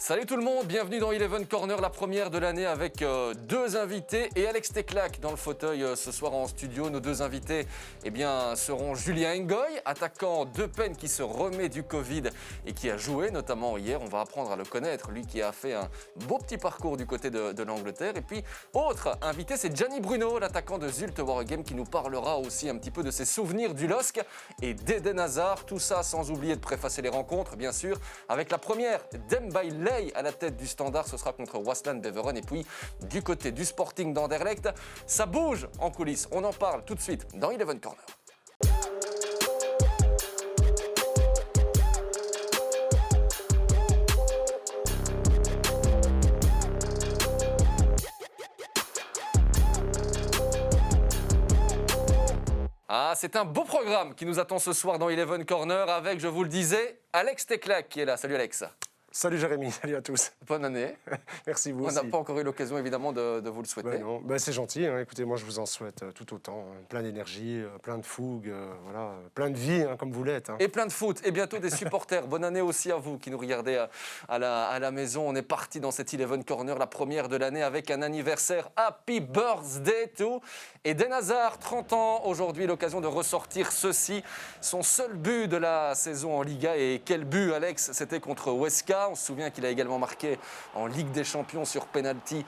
Salut tout le monde, bienvenue dans Eleven Corner, la première de l'année avec deux invités et Alex Teclac dans le fauteuil ce soir en studio. Nos deux invités seront Julien Ngoy, attaquant d'Eupen qui se remet du Covid et qui a joué notamment hier. On va apprendre à le connaître, lui qui a fait un beau petit parcours du côté de l'Angleterre. Et puis autre invité, c'est Gianni Bruno, l'attaquant de Zulte Waregem qui nous parlera aussi un petit peu de ses souvenirs du LOSC et d'Eden Hazard. Tout ça sans oublier de préfacer les rencontres bien sûr avec la première d'Mbaye à la tête du Standard, ce sera contre Waasland Beveren. Et puis du côté du Sporting d'Anderlecht, ça bouge en coulisses. On en parle tout de suite dans Eleven Corner. Ah, c'est un beau programme qui nous attend ce soir dans Eleven Corner avec, je vous le disais, Alex Teclac qui est là. Salut Alex. Salut Jérémy, salut à tous. Bonne année. Merci vous On aussi. n'a pas encore eu l'occasion évidemment de vous le souhaiter. C'est gentil, hein. Écoutez, moi je vous en souhaite tout autant. Plein d'énergie, plein de fougue, plein de vie comme vous l'êtes. Et plein de foot et bientôt des supporters. Bonne année aussi à vous qui nous regardez à la maison. On est parti dans cette Eleven Corner, la première de l'année avec un anniversaire. Happy birthday to Eden Hazard, 30 ans. Aujourd'hui, l'occasion de ressortir ceci. Son seul but de la saison en Liga. Et quel but, Alex, c'était contre Huesca. On se souvient qu'il a également marqué en Ligue des Champions sur penalty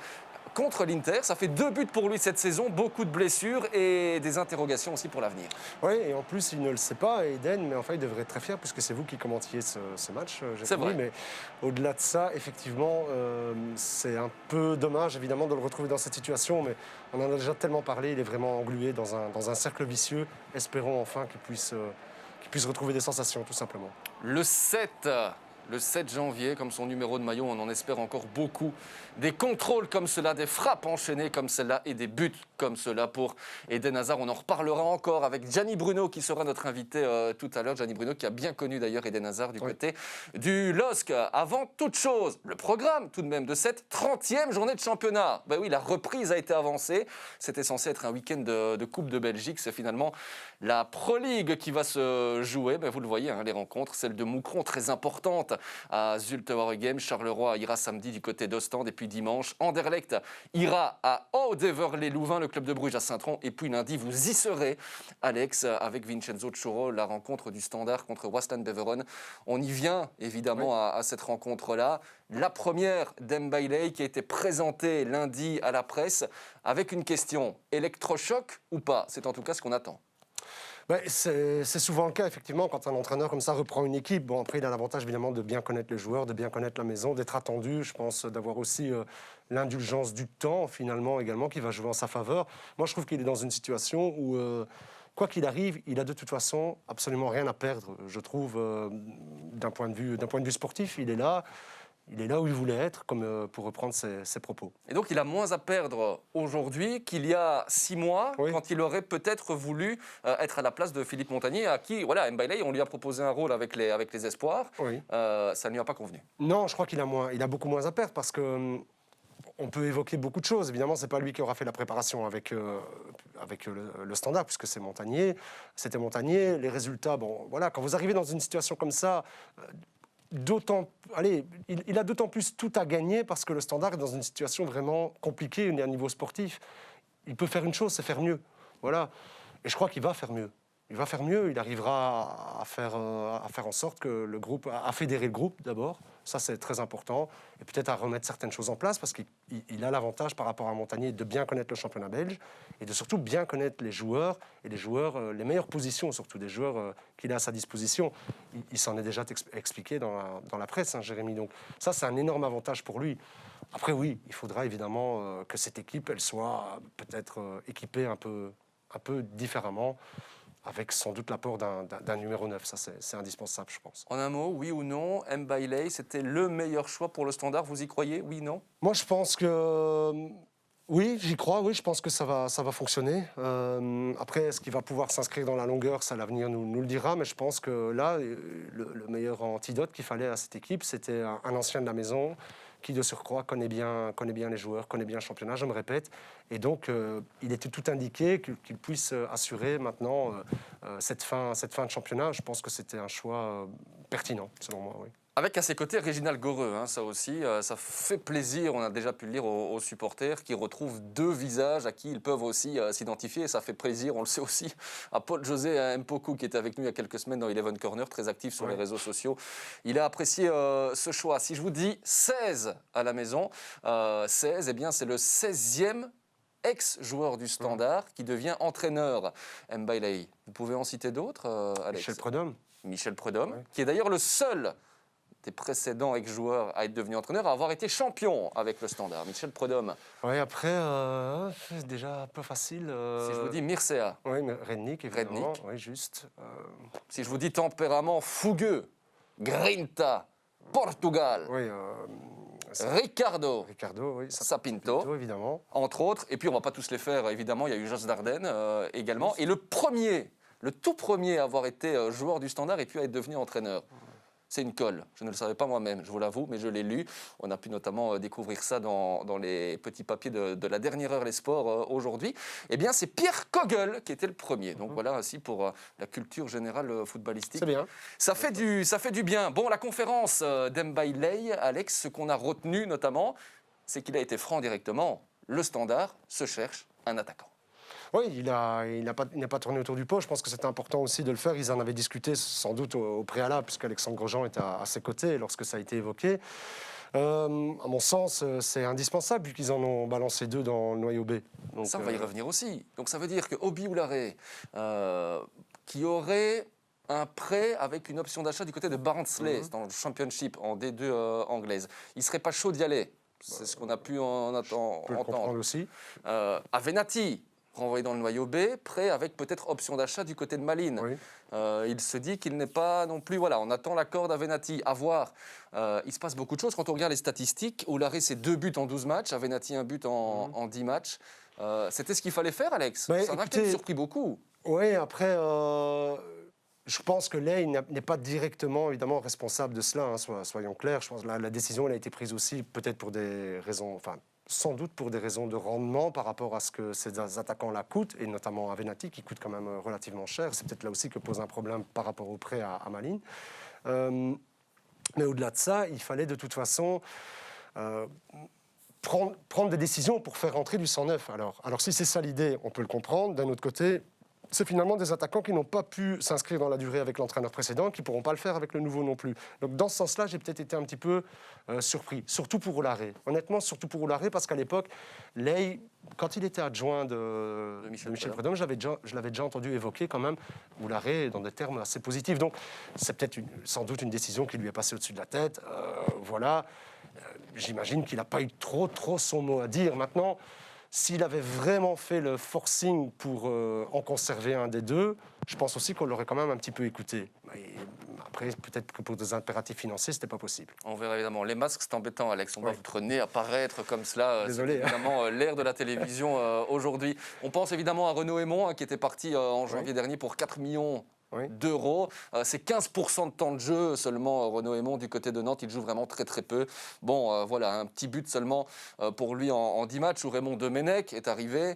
contre l'Inter. Ça fait 2 buts pour lui cette saison, beaucoup de blessures et des interrogations aussi pour l'avenir. Oui, et en plus, il ne le sait pas, Eden, mais enfin, il devrait être très fier puisque c'est vous qui commentiez ce match. C'est vrai. Mais au-delà de ça, effectivement, c'est un peu dommage, évidemment, de le retrouver dans cette situation, mais on en a déjà tellement parlé, il est vraiment englué dans un cercle vicieux. Espérons enfin qu'il puisse retrouver des sensations, tout simplement. Le 7 janvier, comme son numéro de maillot, on en espère encore beaucoup. Des contrôles comme cela, des frappes enchaînées comme celle-là et des buts comme cela pour Eden Hazard. On en reparlera encore avec Gianni Bruno qui sera notre invité tout à l'heure. Gianni Bruno qui a bien connu d'ailleurs Eden Hazard du côté du LOSC. Avant toute chose, le programme tout de même de cette 30e journée de championnat. Ben oui, la reprise a été avancée. C'était censé être un week-end de Coupe de Belgique. C'est finalement la Pro League qui va se jouer. Ben vous le voyez, les rencontres, celle de Moucron très importante à Zulte Waregem. Charleroi ira samedi du côté d'Ostende. Et puis dimanche, Anderlecht ira à Oud-Heverlee-Louvain, le club de Bruges à Saint-Tron. Et puis lundi, vous y serez, Alex, avec Vincenzo Cioro, la rencontre du Standard contre Waasland Beveren. On y vient évidemment à cette rencontre-là. La première d'Mbaye qui a été présentée lundi à la presse avec une question, électrochoc ou pas? C'est en tout cas ce qu'on attend. C'est souvent le cas, effectivement, quand un entraîneur comme ça reprend une équipe. Bon, après, il a l'avantage, évidemment, de bien connaître les joueurs, de bien connaître la maison, d'être attendu, je pense, d'avoir aussi l'indulgence du temps, finalement, également, qui va jouer en sa faveur. Moi, je trouve qu'il est dans une situation où, quoi qu'il arrive, il a de toute façon absolument rien à perdre, je trouve, d'un point de vue sportif. Il est là où il voulait être, comme pour reprendre ses propos. Et donc, il a moins à perdre aujourd'hui qu'il y a 6 mois, quand il aurait peut-être voulu être à la place de Philippe Montagnier, à qui, Mbaye, on lui a proposé un rôle avec les espoirs. Ça ne lui a pas convenu. Non, je crois qu'il a beaucoup moins à perdre parce que on peut évoquer beaucoup de choses. Évidemment, ce n'est pas lui qui aura fait la préparation avec le Standard, puisque c'est Montagnier. C'était Montagnier. Les résultats, quand vous arrivez dans une situation comme ça... il a d'autant plus tout à gagner parce que le Standard est dans une situation vraiment compliquée à niveau sportif. Il peut faire une chose, c'est faire mieux. Voilà. Et je crois qu'il va faire mieux. Il va faire mieux, il arrivera à faire en sorte que le groupe, à fédérer le groupe d'abord, ça c'est très important, et peut-être à remettre certaines choses en place parce qu'il a l'avantage par rapport à Montagnier de bien connaître le championnat belge et de surtout bien connaître les joueurs, et les meilleures positions surtout des joueurs qu'il a à sa disposition. Il s'en est déjà expliqué dans la presse, Jérémy, donc ça c'est un énorme avantage pour lui. Après oui, il faudra évidemment que cette équipe elle soit peut-être équipée un peu différemment, avec sans doute l'apport d'un numéro 9. Ça, c'est indispensable, je pense. En un mot, oui ou non, Mbaye, c'était le meilleur choix pour le Standard. Vous y croyez, oui, non? Moi, je pense que... Oui, j'y crois, oui, je pense que ça va fonctionner. Après, est-ce qu'il va pouvoir s'inscrire dans la longueur? Ça, l'avenir nous le dira, mais je pense que là, le meilleur antidote qu'il fallait à cette équipe, c'était un ancien de la maison, qui de surcroît connaît bien les joueurs, connaît bien le championnat, je me répète. Et donc, il était tout indiqué qu'il puisse assurer maintenant cette fin de championnat. Je pense que c'était un choix pertinent, selon moi, oui. Avec à ses côtés Réginald Goreux, ça aussi, ça fait plaisir, on a déjà pu le lire aux supporters, qui retrouvent deux visages à qui ils peuvent aussi s'identifier, et ça fait plaisir, on le sait aussi, à Paul-José Mpoku, qui était avec nous il y a quelques semaines dans Eleven Corner, très actif sur les réseaux sociaux. Il a apprécié ce choix. Si je vous dis 16 à la maison, 16, eh bien c'est le 16e ex-joueur du Standard qui devient entraîneur. Mbaye, vous pouvez en citer d'autres, Alex? Michel Prudhomme, qui est d'ailleurs le seul des précédents ex-joueurs à être devenu entraîneur, à avoir été champion avec le Standard. Michel Prudhomme. Oui, après, c'est déjà un peu facile. Si je vous dis Mircea. Oui, mais Rednick, évidemment. Oui, juste. Si je vous dis tempérament fougueux, Grinta, Portugal. Oui, Ricardo, oui, Sapinto, évidemment. Entre autres. Et puis, on ne va pas tous les faire, évidemment. Il y a eu Jos Dardenne également. Et le tout premier à avoir été joueur du Standard et puis à être devenu entraîneur. C'est une colle. Je ne le savais pas moi-même, je vous l'avoue, mais je l'ai lu. On a pu notamment découvrir ça dans les petits papiers de la dernière heure Les Sports aujourd'hui. Eh bien, c'est Pierre Kogel qui était le premier. Donc voilà, ainsi pour la culture générale footballistique. C'est bien. Ça fait du bien. Bon, la conférence d'Mbaye, Alex, ce qu'on a retenu notamment, c'est qu'il a été franc directement. Le Standard se cherche un attaquant. Oui, il n'a pas tourné autour du pot. Je pense que c'était important aussi de le faire. Ils en avaient discuté sans doute au préalable, puisqu'Alexandre Grosjean était à ses côtés lorsque ça a été évoqué. À mon sens, c'est indispensable, puisqu'ils en ont balancé 2 dans le noyau B. Donc, ça, on va y revenir aussi. Donc ça veut dire que Obi Oulare, qui aurait un prêt avec une option d'achat du côté de Barnsley, dans le Championship en D2 anglaise, il ne serait pas chaud d'y aller. C'est ce qu'on a pu entendre. Aussi. Avenatti, renvoyé dans le noyau B, prêt avec peut-être option d'achat du côté de Malines. Oui. Il se dit qu'il n'est pas non plus... Voilà, on attend l'accord d'Avenatti. À voir. Il se passe beaucoup de choses. Quand on regarde les statistiques, Oulare, c'est 2 buts en 12 matchs. Avenatti, 1 but en 10 matchs. C'était ce qu'il fallait faire, Alex. Ça a peut-être surpris beaucoup. Oui, après... Je pense que Ley n'est pas directement, évidemment, responsable de cela, soyons clairs. Je pense que la décision elle a été prise aussi peut-être pour des raisons... sans doute pour des raisons de rendement par rapport à ce que ces attaquants-là coûtent, et notamment Avenatti, qui coûte quand même relativement cher. C'est peut-être là aussi que pose un problème par rapport au prêt à Malines. Mais au-delà de ça, il fallait de toute façon prendre des décisions pour faire rentrer du 109. Alors si c'est ça l'idée, on peut le comprendre. D'un autre côté, c'est finalement des attaquants qui n'ont pas pu s'inscrire dans la durée avec l'entraîneur précédent, qui ne pourront pas le faire avec le nouveau non plus. Donc dans ce sens-là, j'ai peut-être été un petit peu surpris, surtout pour Oulare. Honnêtement, surtout pour Oulare, parce qu'à l'époque, Ley, quand il était adjoint de Michel Prudhomme, je l'avais déjà entendu évoquer quand même Oulare dans des termes assez positifs. Donc c'est peut-être sans doute une décision qui lui est passée au-dessus de la tête. Voilà. J'imagine qu'il n'a pas eu trop son mot à dire. Maintenant, s'il avait vraiment fait le forcing pour en conserver un des deux, je pense aussi qu'on l'aurait quand même un petit peu écouté. Et après, peut-être que pour des impératifs financiers, ce n'était pas possible. On verra évidemment. Les masques, c'est embêtant, Alex. On voit votre nez apparaître comme cela. Désolé. C'est évidemment l'ère de la télévision aujourd'hui. On pense évidemment à Renaud Aymon, qui était parti en janvier dernier pour 4 millions d'euros. C'est 15% de temps de jeu seulement, Renaud Aymon, du côté de Nantes. Il joue vraiment très peu. Bon, voilà, un petit but seulement pour lui en 10 matchs, où Raymond Domenech est arrivé.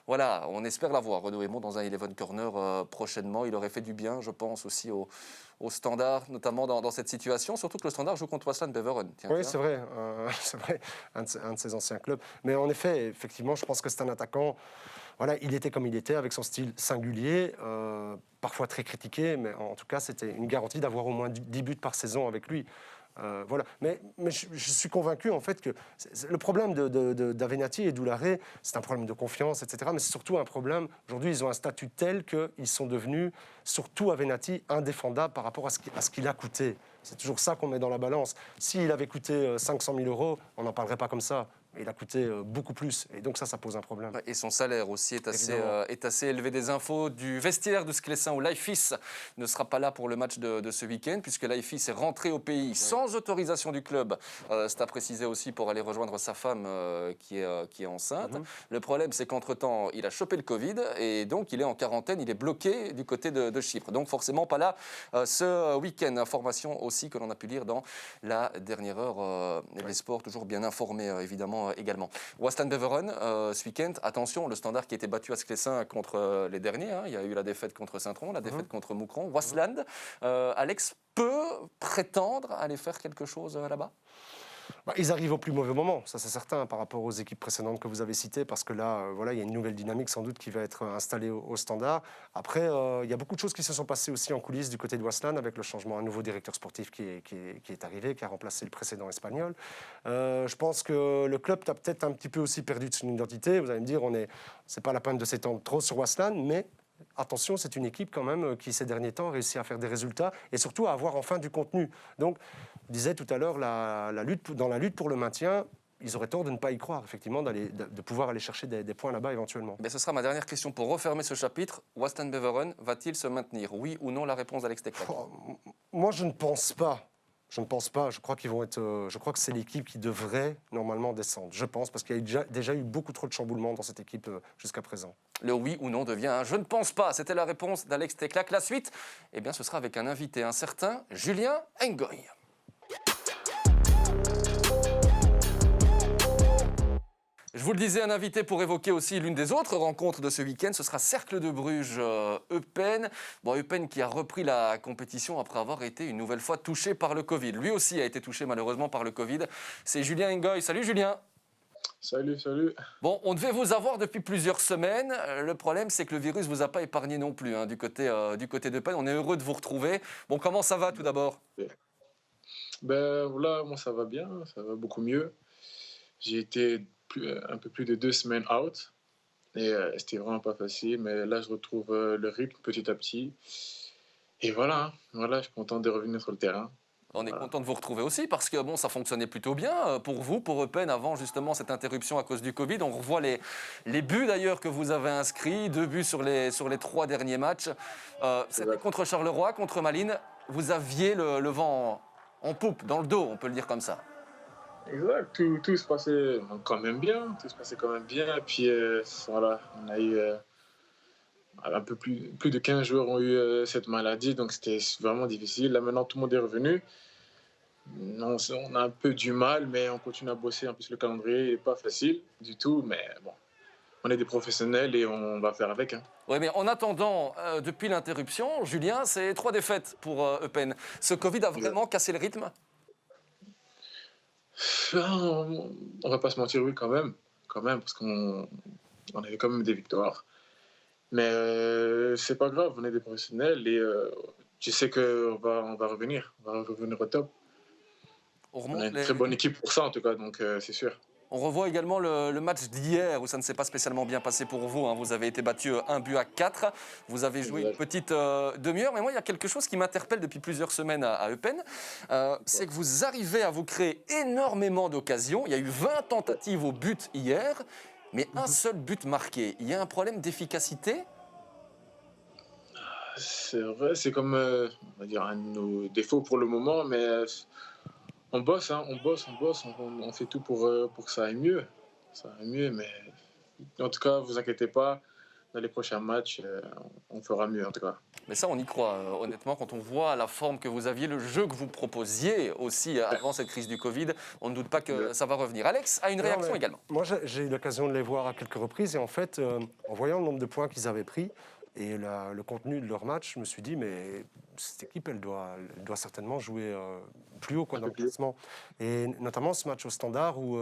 Voilà, on espère l'avoir, Renaud Aymon, dans un Eleven Corner prochainement. Il aurait fait du bien, je pense, aussi au Standard, notamment dans cette situation. Surtout que le Standard joue contre Waasland Beveren. Oui, c'est vrai, un de ses anciens clubs. Mais en effet, effectivement, je pense que c'est un attaquant... Voilà, il était comme il était, avec son style singulier, parfois très critiqué, mais en tout cas, c'était une garantie d'avoir au moins 10 buts par saison avec lui. Voilà. Mais je suis convaincu, en fait, que le problème d'Avenatti et d'Oulare, c'est un problème de confiance, etc. Mais c'est surtout un problème... Aujourd'hui, ils ont un statut tel qu'ils sont devenus, surtout Avenatti, indéfendables par rapport à ce qu'il a coûté. C'est toujours ça qu'on met dans la balance. S'il avait coûté 500 000 €, on n'en parlerait pas comme ça. Il a coûté beaucoup plus. Et donc ça pose un problème. Et son salaire aussi est assez élevé. Des infos du vestiaire de Sclessin, où Leifis ne sera pas là pour le match de ce week-end, puisque Leifis est rentré au pays sans autorisation du club. C'est à préciser aussi, pour aller rejoindre sa femme qui est enceinte. Le problème, c'est qu'entre-temps, il a chopé le Covid, et donc il est en quarantaine, il est bloqué du côté de Chypre. Donc forcément pas là ce week-end. Information aussi que l'on a pu lire dans la dernière heure. Les sports, toujours bien informés, évidemment, également. Waslan Beveren, ce week-end, attention, le Standard qui a été battu à Sclessin contre les derniers. Il y a eu la défaite contre Saint-Tron, la défaite contre Moucron. Waslan, Alex peut prétendre aller faire quelque chose là-bas? Ils arrivent au plus mauvais moment, ça c'est certain, par rapport aux équipes précédentes que vous avez citées, parce que là, voilà, il y a une nouvelle dynamique sans doute qui va être installée au Standard. Après, il y a beaucoup de choses qui se sont passées aussi en coulisses du côté de Waslan, avec le changement, un nouveau directeur sportif qui est arrivé, qui a remplacé le précédent espagnol. Je pense que le club a peut-être un petit peu aussi perdu de son identité. Vous allez me dire, c'est pas la peine de s'étendre trop sur Waslan, mais attention, c'est une équipe quand même qui, ces derniers temps, a réussi à faire des résultats et surtout à avoir enfin du contenu. Donc, je disais tout à l'heure, dans la lutte pour le maintien, ils auraient tort de ne pas y croire, effectivement, de pouvoir aller chercher des points là-bas éventuellement. Mais ce sera ma dernière question pour refermer ce chapitre. Waslan Beveren va-t-il se maintenir? Oui ou non, la réponse d'Alex Teclac? Moi, je ne pense pas. Je ne pense pas. Je crois je crois que c'est l'équipe qui devrait normalement descendre. Je pense, parce qu'il y a déjà eu beaucoup trop de chamboulements dans cette équipe jusqu'à présent. Le oui ou non devient un je ne pense pas. C'était la réponse d'Alex Teclac. La suite, eh bien, ce sera avec un invité, un certain Julien Ngoy. Je vous le disais, un invité pour évoquer aussi l'une des autres rencontres de ce week-end, ce sera Cercle de Bruges Eupen. Bon, Eupen qui a repris la compétition après avoir été une nouvelle fois touché par le Covid. Lui aussi a été touché malheureusement par le Covid. C'est Julien Ngoy. Salut Julien. Salut, salut. Bon, on devait vous avoir depuis plusieurs semaines. Le problème, c'est que le virus ne vous a pas épargné non plus du côté d'Eupen. On est heureux de vous retrouver. Bon, comment ça va tout d'abord? Ben voilà, moi ça va bien, ça va beaucoup mieux. J'ai été un peu plus de 2 semaines out et c'était vraiment pas facile, mais là je retrouve le rythme petit à petit. Et voilà, je suis content de revenir sur le terrain. On est Voilà. content de vous retrouver aussi parce que bon, ça fonctionnait plutôt bien pour vous, pour Eupen, avant justement cette interruption à cause du Covid. On revoit les buts d'ailleurs que vous avez inscrits, 2 buts sur les 3 derniers matchs. C'était contre Charleroi, contre Malines. Vous aviez le vent en poupe, dans le dos, on peut le dire comme ça. Exact, tout se passait quand même bien, tout se passait quand même bien. Et puis voilà, on a eu un peu plus de 15 joueurs ont eu cette maladie, donc c'était vraiment difficile. Là maintenant tout le monde est revenu. On a un peu du mal, mais on continue à bosser. En plus, le calendrier n'est pas facile du tout, mais bon, on est des professionnels et on va faire avec. Hein. Oui, mais en attendant, depuis l'interruption, Julien, c'est 3 défaites pour Eupen. Ce Covid a vraiment cassé le rythme? On va pas se mentir, oui, quand même, parce qu'on avait quand même des victoires. Mais c'est pas grave, on est des professionnels et je sais qu'on va revenir au top. On a une très bonne équipe pour ça, en tout cas, donc c'est sûr. On revoit également le match d'hier où ça ne s'est pas spécialement bien passé pour vous. Hein. Vous avez été battu 1-4. Vous avez joué une petite demi-heure. Mais moi, il y a quelque chose qui m'interpelle depuis plusieurs semaines à Eupen. C'est que vous arrivez à vous créer énormément d'occasions. Il y a eu 20 tentatives au but hier, mais un seul but marqué. Il y a un problème d'efficacité? C'est vrai, c'est comme on va dire un de nos défauts pour le moment, mais on bosse, hein, on fait tout pour que ça aille mieux. Ça aille mieux, mais en tout cas, vous inquiétez pas, dans les prochains matchs, on fera mieux en tout cas. Mais ça, on y croit, honnêtement, quand on voit la forme que vous aviez, le jeu que vous proposiez aussi avant cette crise du Covid, on ne doute pas que ça va revenir. Alex a une réaction également. Moi, j'ai eu l'occasion de les voir à quelques reprises et en fait, en voyant le nombre de points qu'ils avaient pris et le contenu de leur match, je me suis dit, mais cette équipe, elle doit certainement jouer plus haut dans le classement. Et notamment ce match au Standard où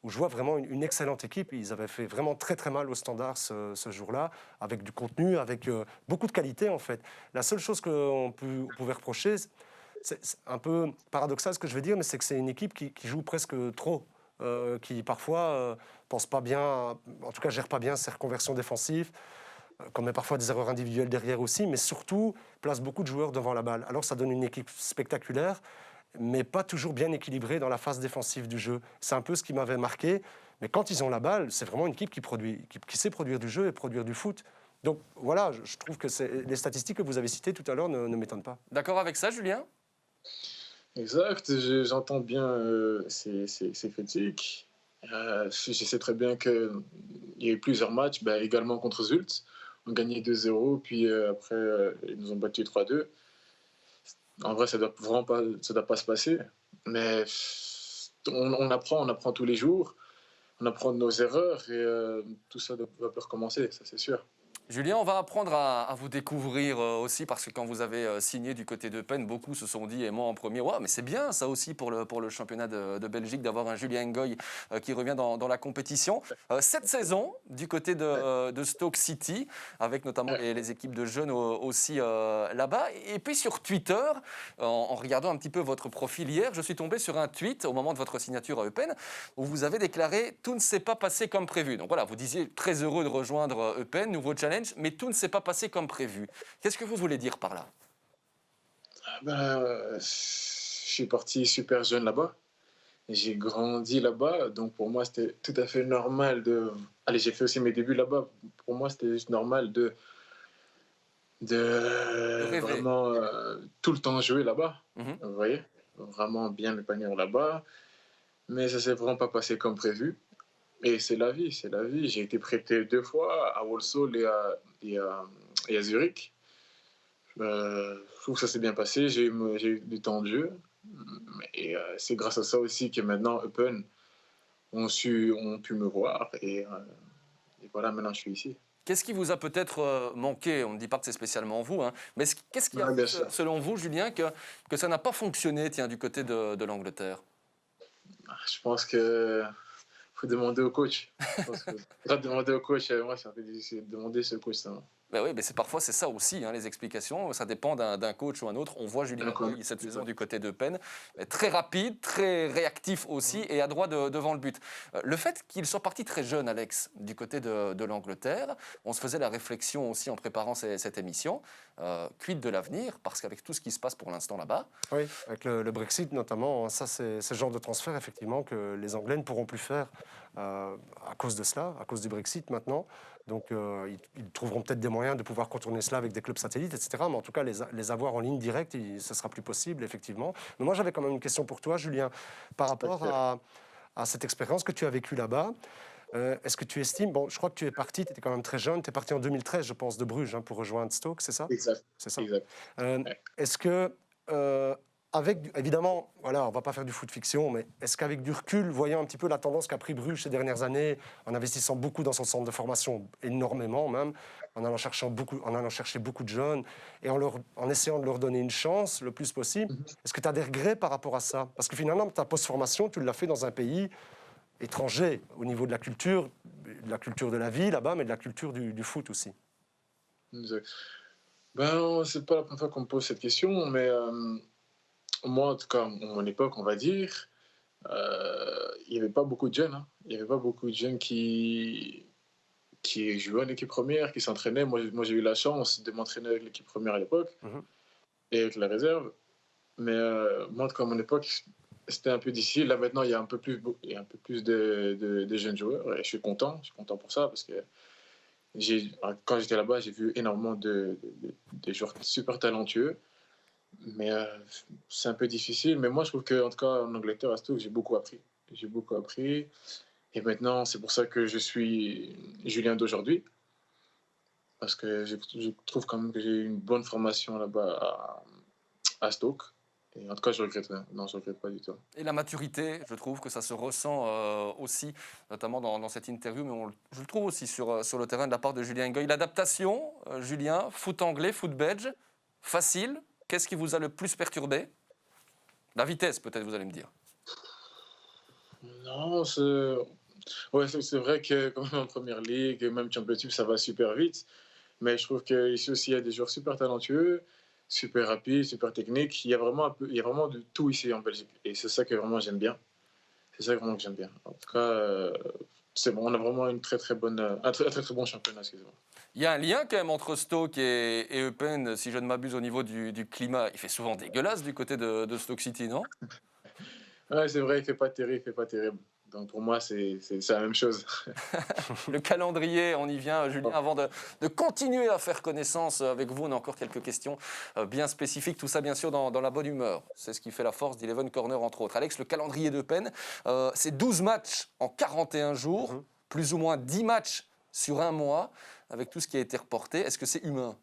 je vois vraiment une excellente équipe. Ils avaient fait vraiment très très mal au Standard ce jour-là, avec du contenu, avec beaucoup de qualité en fait. La seule chose qu'on pouvait reprocher, c'est un peu paradoxal ce que je veux dire, mais c'est que c'est une équipe qui joue presque trop, qui parfois pense pas bien, en tout cas gère pas bien ses reconversions défensives, commet parfois des erreurs individuelles derrière aussi, mais surtout place beaucoup de joueurs devant la balle. Alors ça donne une équipe spectaculaire, mais pas toujours bien équilibrée dans la phase défensive du jeu. C'est un peu ce qui m'avait marqué. Mais quand ils ont la balle, c'est vraiment une équipe qui sait produire du jeu et produire du foot. Donc voilà, je trouve que les statistiques que vous avez citées tout à l'heure ne m'étonnent pas. D'accord avec ça, Julien? Exact, j'entends bien ces critiques. Je sais très bien qu'il y a eu plusieurs matchs, également contre Zult. On gagnait 2-0, puis après, ils nous ont battu 3-2. En vrai, ça doit pas se passer. Mais on apprend tous les jours. on apprend de nos erreurs et tout ça va plus recommencer, ça c'est sûr. Julien, on va apprendre à vous découvrir aussi parce que quand vous avez signé du côté d'Eupen, beaucoup se sont dit, et moi en premier, ouais, mais c'est bien ça aussi pour le championnat de Belgique d'avoir un Julien Ngoy qui revient dans la compétition. Cette saison, du côté de Stoke City, avec notamment les équipes de jeunes aussi là-bas. Et puis sur Twitter, en regardant un petit peu votre profil hier, je suis tombé sur un tweet au moment de votre signature à Eupen où vous avez déclaré « Tout ne s'est pas passé comme prévu ». Donc voilà, vous disiez très heureux de rejoindre Eupen, nouveau challenge, mais tout ne s'est pas passé comme prévu. Qu'est-ce que vous voulez dire par là? Je suis parti super jeune là-bas. J'ai grandi là-bas, donc pour moi c'était tout à fait normal de... Allez, j'ai fait aussi mes débuts là-bas. Pour moi c'était juste normal de Rêver. vraiment tout le temps jouer là-bas. Mhm. Vous voyez, vraiment bien m'épanouir là-bas. Mais ça s'est vraiment pas passé comme prévu. Et c'est la vie, c'est la vie. J'ai été prêté 2 fois à Walsall et à Zurich. Je trouve que ça s'est bien passé. J'ai eu du temps de jeu. Et c'est grâce à ça aussi que maintenant Eupen ont pu me voir. Et voilà, maintenant je suis ici. Qu'est-ce qui vous a peut-être manqué? On ne dit pas que c'est spécialement vous, hein, mais qu'est-ce qui a Bien fait, sûr. selon vous, Julien, que ça n'a pas fonctionné, tiens, du côté de l'Angleterre? Je pense que faut demander au coach. Je pense que pas demander au coach, moi c'est un peu difficile de demander ce coach ça. Ben oui, mais parfois c'est ça aussi, hein, les explications. Ça dépend d'un coach ou un autre. On voit Julien Ngoy cette saison du côté de Eupen, très rapide, très réactif aussi et adroit devant le but. Le fait qu'il soit parti très jeune, Alex, du côté de l'Angleterre, on se faisait la réflexion aussi en préparant cette émission. Quid de l'avenir? Parce qu'avec tout ce qui se passe pour l'instant là-bas. Oui, avec le Brexit notamment, ça c'est ce genre de transfert effectivement que les Anglais ne pourront plus faire à cause de cela, à cause du Brexit maintenant. Donc ils trouveront peut-être des moyens de pouvoir contourner cela avec des clubs satellites, etc. Mais en tout cas, les avoir en ligne directe, ce ne sera plus possible, effectivement. Mais moi, j'avais quand même une question pour toi, Julien, par rapport à cette expérience que tu as vécue là-bas. Est-ce que tu estimes, bon, je crois que tu es parti, tu étais quand même très jeune, tu es parti en 2013, je pense, de Bruges pour rejoindre Stoke, c'est ça? Exact. C'est ça. Exact. Est-ce que, évidemment, voilà, on ne va pas faire du foot fiction, mais est-ce qu'avec du recul, voyant un petit peu la tendance qu'a pris Bruges ces dernières années, en investissant beaucoup dans son centre de formation, énormément même, en allant chercher beaucoup de jeunes et en essayant de leur donner une chance le plus possible, est-ce que tu as des regrets par rapport à ça? Parce que finalement, ta post-formation, tu l'as fait dans un pays étranger, au niveau de la culture de la vie là-bas, mais de la culture du foot aussi. Exact. Ben, c'est pas la première fois qu'on me pose cette question, mais moi, en tout cas, à mon époque, on va dire, il n'y avait pas beaucoup de jeunes. Hein. Il n'y avait pas beaucoup de jeunes qui jouaient en équipe première, qui s'entraînaient. Moi, j'ai eu la chance de m'entraîner avec l'équipe première à l'époque et avec la réserve. Mais moi, en tout cas, à mon époque, c'était un peu difficile. Là, maintenant, il y a un peu plus de jeunes joueurs et je suis content pour ça parce que quand j'étais là-bas, j'ai vu énormément de joueurs super talentueux. Mais c'est un peu difficile. Mais moi, je trouve qu'en tout cas, en Angleterre, à Stoke, j'ai beaucoup appris. J'ai beaucoup appris. Et maintenant, c'est pour ça que je suis Julien d'aujourd'hui. Parce que je trouve quand même que j'ai eu une bonne formation là-bas à Stoke. Et en tout cas, je regrette rien. Non, je regrette pas du tout. Et la maturité, je trouve que ça se ressent aussi, notamment dans cette interview, mais je le trouve aussi sur le terrain de la part de Julien Ngoy. L'adaptation, Julien, foot anglais, foot belge, facile. Qu'est-ce qui vous a le plus perturbé? La vitesse, peut-être, vous allez me dire. Non, c'est vrai que quand même en Première Ligue, même Championship, ça va super vite. Mais je trouve qu'ici aussi, il y a des joueurs super talentueux, super rapides, super techniques. Il y a vraiment de tout ici en Belgique. Et c'est ça que vraiment j'aime bien. C'est ça vraiment que j'aime bien. En tout cas, c'est bon, on a vraiment un très très bon championnat. Excusez-moi. Il y a un lien quand même entre Stoke et Eupen, si je ne m'abuse, au niveau du climat. Il fait souvent dégueulasse du côté de Stoke City, non? Ouais, c'est vrai, il fait pas terrible. Donc pour moi, c'est la même chose. Le calendrier, on y vient, Julien. Avant de continuer à faire connaissance avec vous, on a encore quelques questions bien spécifiques. Tout ça, bien sûr, dans la bonne humeur. C'est ce qui fait la force d'Eleven Corner, entre autres. Alex, le calendrier d'Eupen, c'est 12 matchs en 41 jours, plus ou moins 10 matchs sur un mois, avec tout ce qui a été reporté. Est-ce que c'est humain?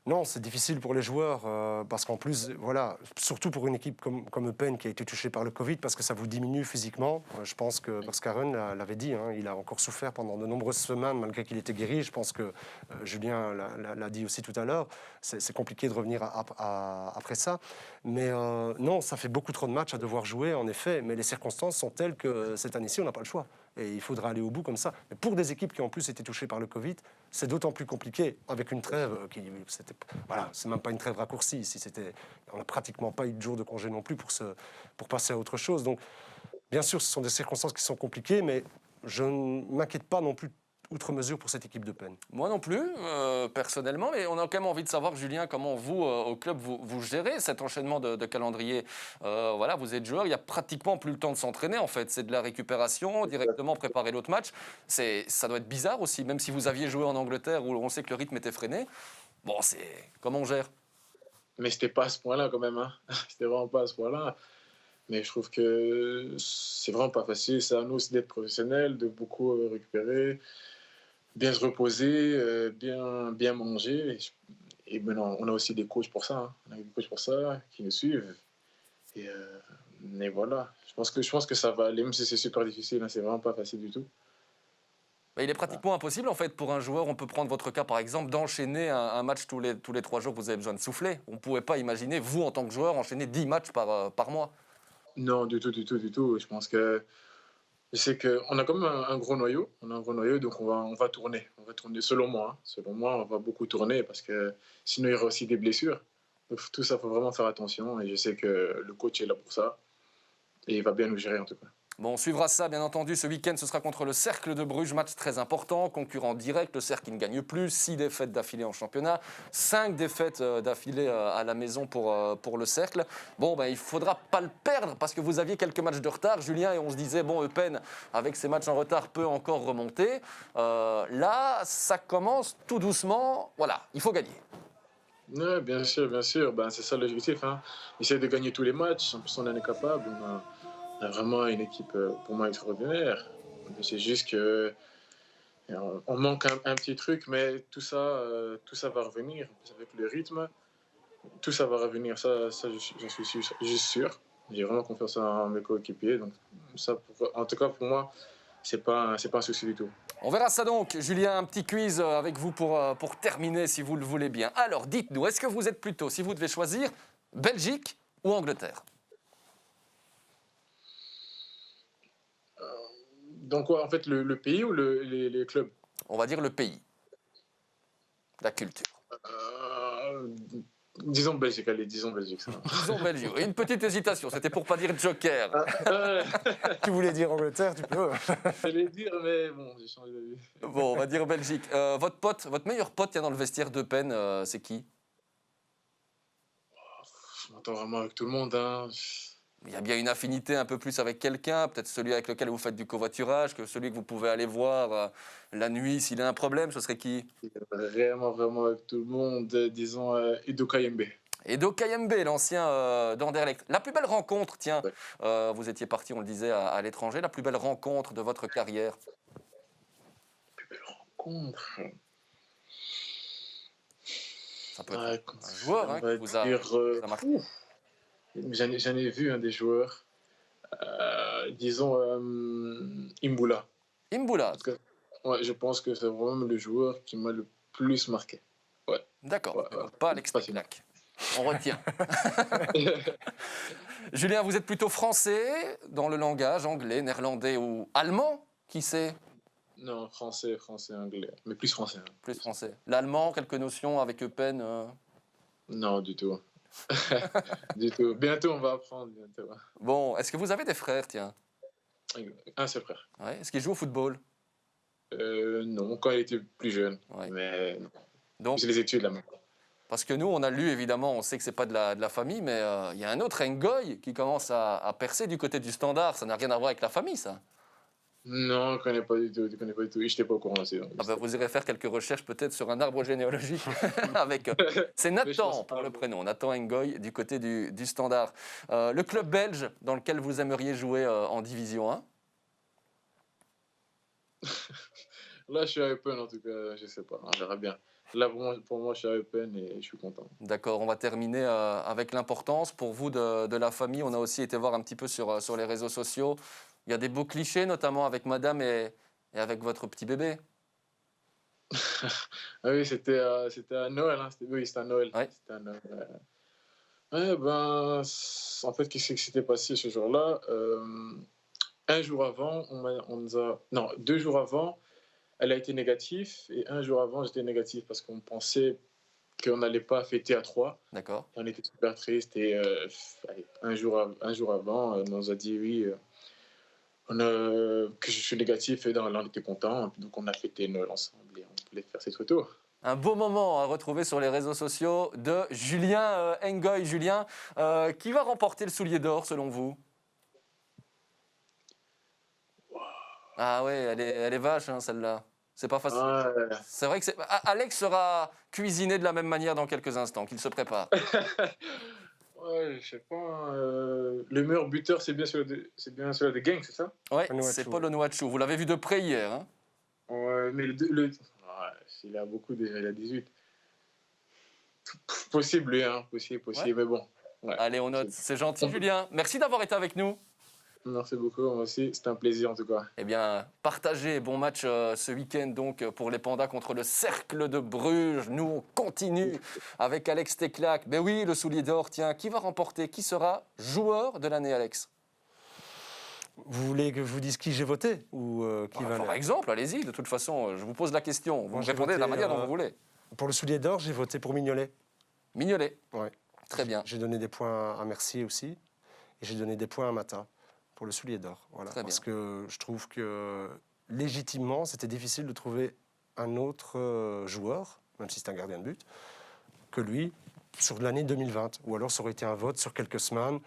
Non, c'est difficile pour les joueurs parce qu'en plus, voilà, surtout pour une équipe comme Eupen qui a été touchée par le Covid, parce que ça vous diminue physiquement. Je pense que Boscaron l'avait dit, hein, il a encore souffert pendant de nombreuses semaines malgré qu'il était guéri. Je pense que Julien l'a dit aussi tout à l'heure. C'est compliqué de revenir après ça. Mais non, ça fait beaucoup trop de matchs à devoir jouer, en effet. Mais les circonstances sont telles que cette année-ci, on n'a pas le choix. Et il faudra aller au bout comme ça. Mais pour des équipes qui en plus étaient touchées par le Covid, c'est d'autant plus compliqué avec une trêve qui, voilà, c'est même pas une trêve raccourcie. On n'a pratiquement pas eu de jour de congé non plus pour passer à autre chose. Donc, bien sûr, ce sont des circonstances qui sont compliquées, mais je ne m'inquiète pas non plus outre mesure pour cette équipe d'Eupen. Moi non plus, personnellement, mais on a quand même envie de savoir, Julien, comment vous, au club, vous gérez cet enchaînement de calendrier. Voilà, vous êtes joueur, il n'y a pratiquement plus le temps de s'entraîner, en fait. C'est de la récupération, directement préparer l'autre match. Ça doit être bizarre aussi, même si vous aviez joué en Angleterre où on sait que le rythme était freiné. Bon, comment on gère? Mais c'était pas à ce point-là quand même. Hein. C'était vraiment pas à ce point-là. Mais je trouve que c'est vraiment pas facile. C'est à nous aussi d'être professionnels, de beaucoup récupérer, bien se reposer, bien manger. Et maintenant, on a aussi des coachs pour ça. Hein. On a des coachs pour ça qui nous suivent. Et voilà. Je pense que ça va aller, même si c'est super difficile. Hein. C'est vraiment pas facile du tout. Il est pratiquement impossible, en fait, pour un joueur. On peut prendre votre cas, par exemple, d'enchaîner un match tous les 3 jours que vous avez besoin de souffler. On ne pouvait pas imaginer, vous, en tant que joueur, enchaîner 10 matchs par mois. Non, du tout. Je sais qu'on a quand même un gros noyau. On a un gros noyau, donc on va tourner. On va tourner, selon moi. Hein. Selon moi, on va beaucoup tourner parce que sinon, il y aura aussi des blessures. Donc, tout ça, il faut vraiment faire attention. Et je sais que le coach est là pour ça. Et il va bien nous gérer, en tout cas. Bon, on suivra ça, bien entendu. Ce week-end, ce sera contre le Cercle de Bruges. Match très important, concurrent direct. Le Cercle qui ne gagne plus. 6 défaites d'affilée en championnat. 5 défaites d'affilée à la maison pour le Cercle. Bon, il ne faudra pas le perdre parce que vous aviez quelques matchs de retard, Julien, et on se disait, bon, Eupen, avec ses matchs en retard, peut encore remonter. Là, ça commence tout doucement. Voilà, il faut gagner. Oui, bien sûr. C'est ça l'objectif. Hein. Essayer de gagner tous les matchs. En plus, on en est capable. On a vraiment une équipe, pour moi, extraordinaire. C'est juste que on manque un petit truc, mais tout ça va revenir. Avec le rythme, tout ça va revenir. Ça j'en suis juste sûr. J'ai vraiment confiance en mes coéquipiers. Donc, en tout cas, pour moi, c'est pas un souci du tout. On verra ça donc. Julien, un petit quiz avec vous pour terminer, si vous le voulez bien. Alors, dites-nous, est-ce que vous êtes plutôt, si vous devez choisir, Belgique ou Angleterre? Donc, quoi, en fait, le pays ou les clubs? On va dire le pays, la culture. Disons Belgique, allez, disons Belgique. Ça. Disons Belgique. Une petite hésitation, c'était pour pas dire Joker. Tu voulais dire Angleterre, tu peux. J'allais dire, mais bon, j'ai changé d'avis. Bon, on va dire Belgique. Votre meilleur pote dans le vestiaire d'Eupen, c'est qui? Je m'entends vraiment avec tout le monde. Hein. Il y a bien une affinité un peu plus avec quelqu'un, peut-être celui avec lequel vous faites du covoiturage, que celui que vous pouvez aller voir la nuit s'il a un problème, ce serait qui? Vraiment avec tout le monde, disons Edo Kayembe. Edo Kayembe, l'ancien d'Anderlecht. La plus belle rencontre, tiens, Ouais. vous étiez parti, on le disait, à l'étranger, la plus belle rencontre de votre carrière? La plus belle rencontre. Ça peut être un joueur qui vous a marqué. J'en ai vu des joueurs, disons Imbula. Imbula. Ouais, je pense que c'est vraiment le joueur qui m'a le plus marqué. Ouais. D'accord, Ouais. pas Alex Teklak. On retient. Julien, vous êtes plutôt français dans le langage, anglais, néerlandais ou allemand, qui sait? Non, français, anglais, mais plus français. Hein. Plus français. L'allemand, quelques notions avec Eupen Non, du tout. Du tout. Bientôt, on va apprendre. Bientôt. Bon, est-ce que vous avez des frères, tiens? Un seul frère. Ouais. Est-ce qu'ils jouent au football? Non, quand il était plus jeune. Ouais. Mais Donc, j'ai les études là maintenant. parce que nous, on a lu, évidemment, on sait que c'est pas de la famille, mais il y a un autre Ngoy qui commence à percer du côté du Standard. Ça n'a rien à voir avec la famille, ça. Non, je ne connais pas du tout. Je n'étais pas au courant aussi. Donc, Vous irez faire quelques recherches peut-être sur un arbre généalogique. avec. C'est Nathan pour le prénom. Nathan Ngoy du côté du Standard. Le club belge dans lequel vous aimeriez jouer en Division 1? Là, je suis à Eupen en tout cas. Je ne sais pas. On verra bien. Là, pour moi, je suis à Eupen et je suis content. D'accord, on va terminer avec l'importance pour vous de la famille. On a aussi été voir un petit peu sur les réseaux sociaux. Il y a des beaux clichés, notamment avec madame et avec votre petit bébé. Ah oui, c'était à Noël, hein. Oui, c'était à Noël. Ouais. C'était à Noël. Ouais, ben, en fait, qu'est-ce qui s'était passé ce jour-là? Un jour avant, on nous a... Non, 2 jours avant, elle a été négative. Et un jour avant, j'étais négatif parce qu'on pensait qu'on n'allait pas fêter à 3. D'accord. On était super tristes. Et allez, un jour avant, on nous a dit oui, que je suis négatif. Et on était contents. Donc on a fêté Noël ensemble et on voulait faire cette photo. Un beau moment à retrouver sur les réseaux sociaux de Julien Ngoy. Julien, qui va remporter le soulier d'or selon vous? Ah ouais, elle est vache, hein, celle-là. C'est pas facile. Ouais. C'est vrai que Alex sera cuisiné de la même manière dans quelques instants, qu'il se prépare. Ouais, je sais pas, hein, le meilleur buteur, c'est bien celui de Genk, c'est ça? Ouais, Onuachu. c'est Paul Onuachu. Vous l'avez vu de près hier, hein? Ouais, mais ouais, il a beaucoup déjà, il a 18. Possible, lui, hein, possible, Ouais. mais bon. Ouais, Allez, on note. C'est gentil, Julien. Merci d'avoir été avec nous. merci beaucoup, moi aussi, c'était un plaisir en tout cas. Eh bien, partagez. Bon match ce week-end donc pour les Pandas contre le Cercle de Bruges. Nous, on continue avec Alex Teclac. Ben oui, le soulier d'or, tiens, qui va remporter? Qui sera joueur de l'année, Alex? Vous voulez que je vous dise qui j'ai voté ou qui va Par exemple, allez-y. De toute façon, je vous pose la question. Vous Moi, me j'ai répondez de la voté, manière dont vous voulez. Pour le soulier d'or, j'ai voté pour Mignolet. Mignolet. Ouais. Très bien. J'ai donné des points à Mercier aussi. Et j'ai donné des points à Mata pour le soulier d'or. Voilà. Très Parce bien. que je trouve que légitimement, c'était difficile de trouver un autre joueur, même si c'est un gardien de but, que lui sur l'année 2020. Ou alors ça aurait été un vote sur quelques semaines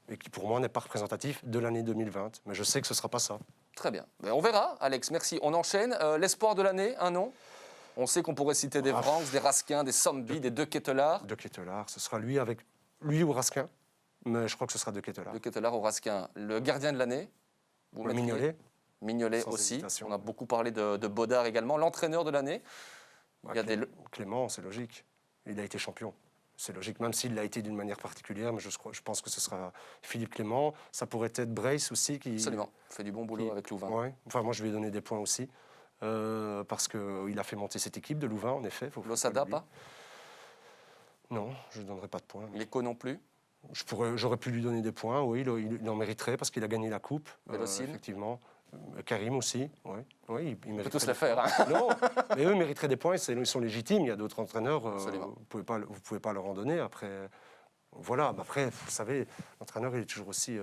et qui pour moi n'est pas représentatif de l'année 2020. Mais je sais que ce ne sera pas ça. Très bien. Ben, on verra, Alex. Merci. On enchaîne. L'espoir de l'année, un nom? On sait qu'on pourrait citer des Vranks, des Raskin, des Sombi, des De Ketelaar. De Ketelaar, ce sera lui ou Raskin. Mais je crois que ce sera De Ketelaar. De Ketelaar ou Raskin. Le gardien de l'année? Vous mettriez Mignolet. Mignolet Sans aussi. hésitation. On a beaucoup parlé de Baudard également. L'entraîneur de l'année? Il y a des... Clément, c'est logique. Il a été champion. C'est logique, même s'il l'a été d'une manière particulière, mais je pense que ce sera Philippe Clément. Ça pourrait être Brace aussi. Absolument. Fait du bon boulot avec Louvain. Ouais. Enfin, moi, je lui ai donné des points aussi. Parce qu'il a fait monter cette équipe de Louvain, en effet. Losada, pas? Non, je ne donnerai pas de points. L'écho non plus? J'aurais pu lui donner des points, oui, il en mériterait parce qu'il a gagné la coupe. Vélocine. Effectivement. Karim aussi, oui. Oui, il On peut mériterait tous des les faire. points. Hein. Non, mais eux méritraient des points, ils sont légitimes. Il y a d'autres entraîneurs, Absolument. vous ne pouvez pas leur en donner. Après, voilà, mais après, vous savez, l'entraîneur, il est toujours aussi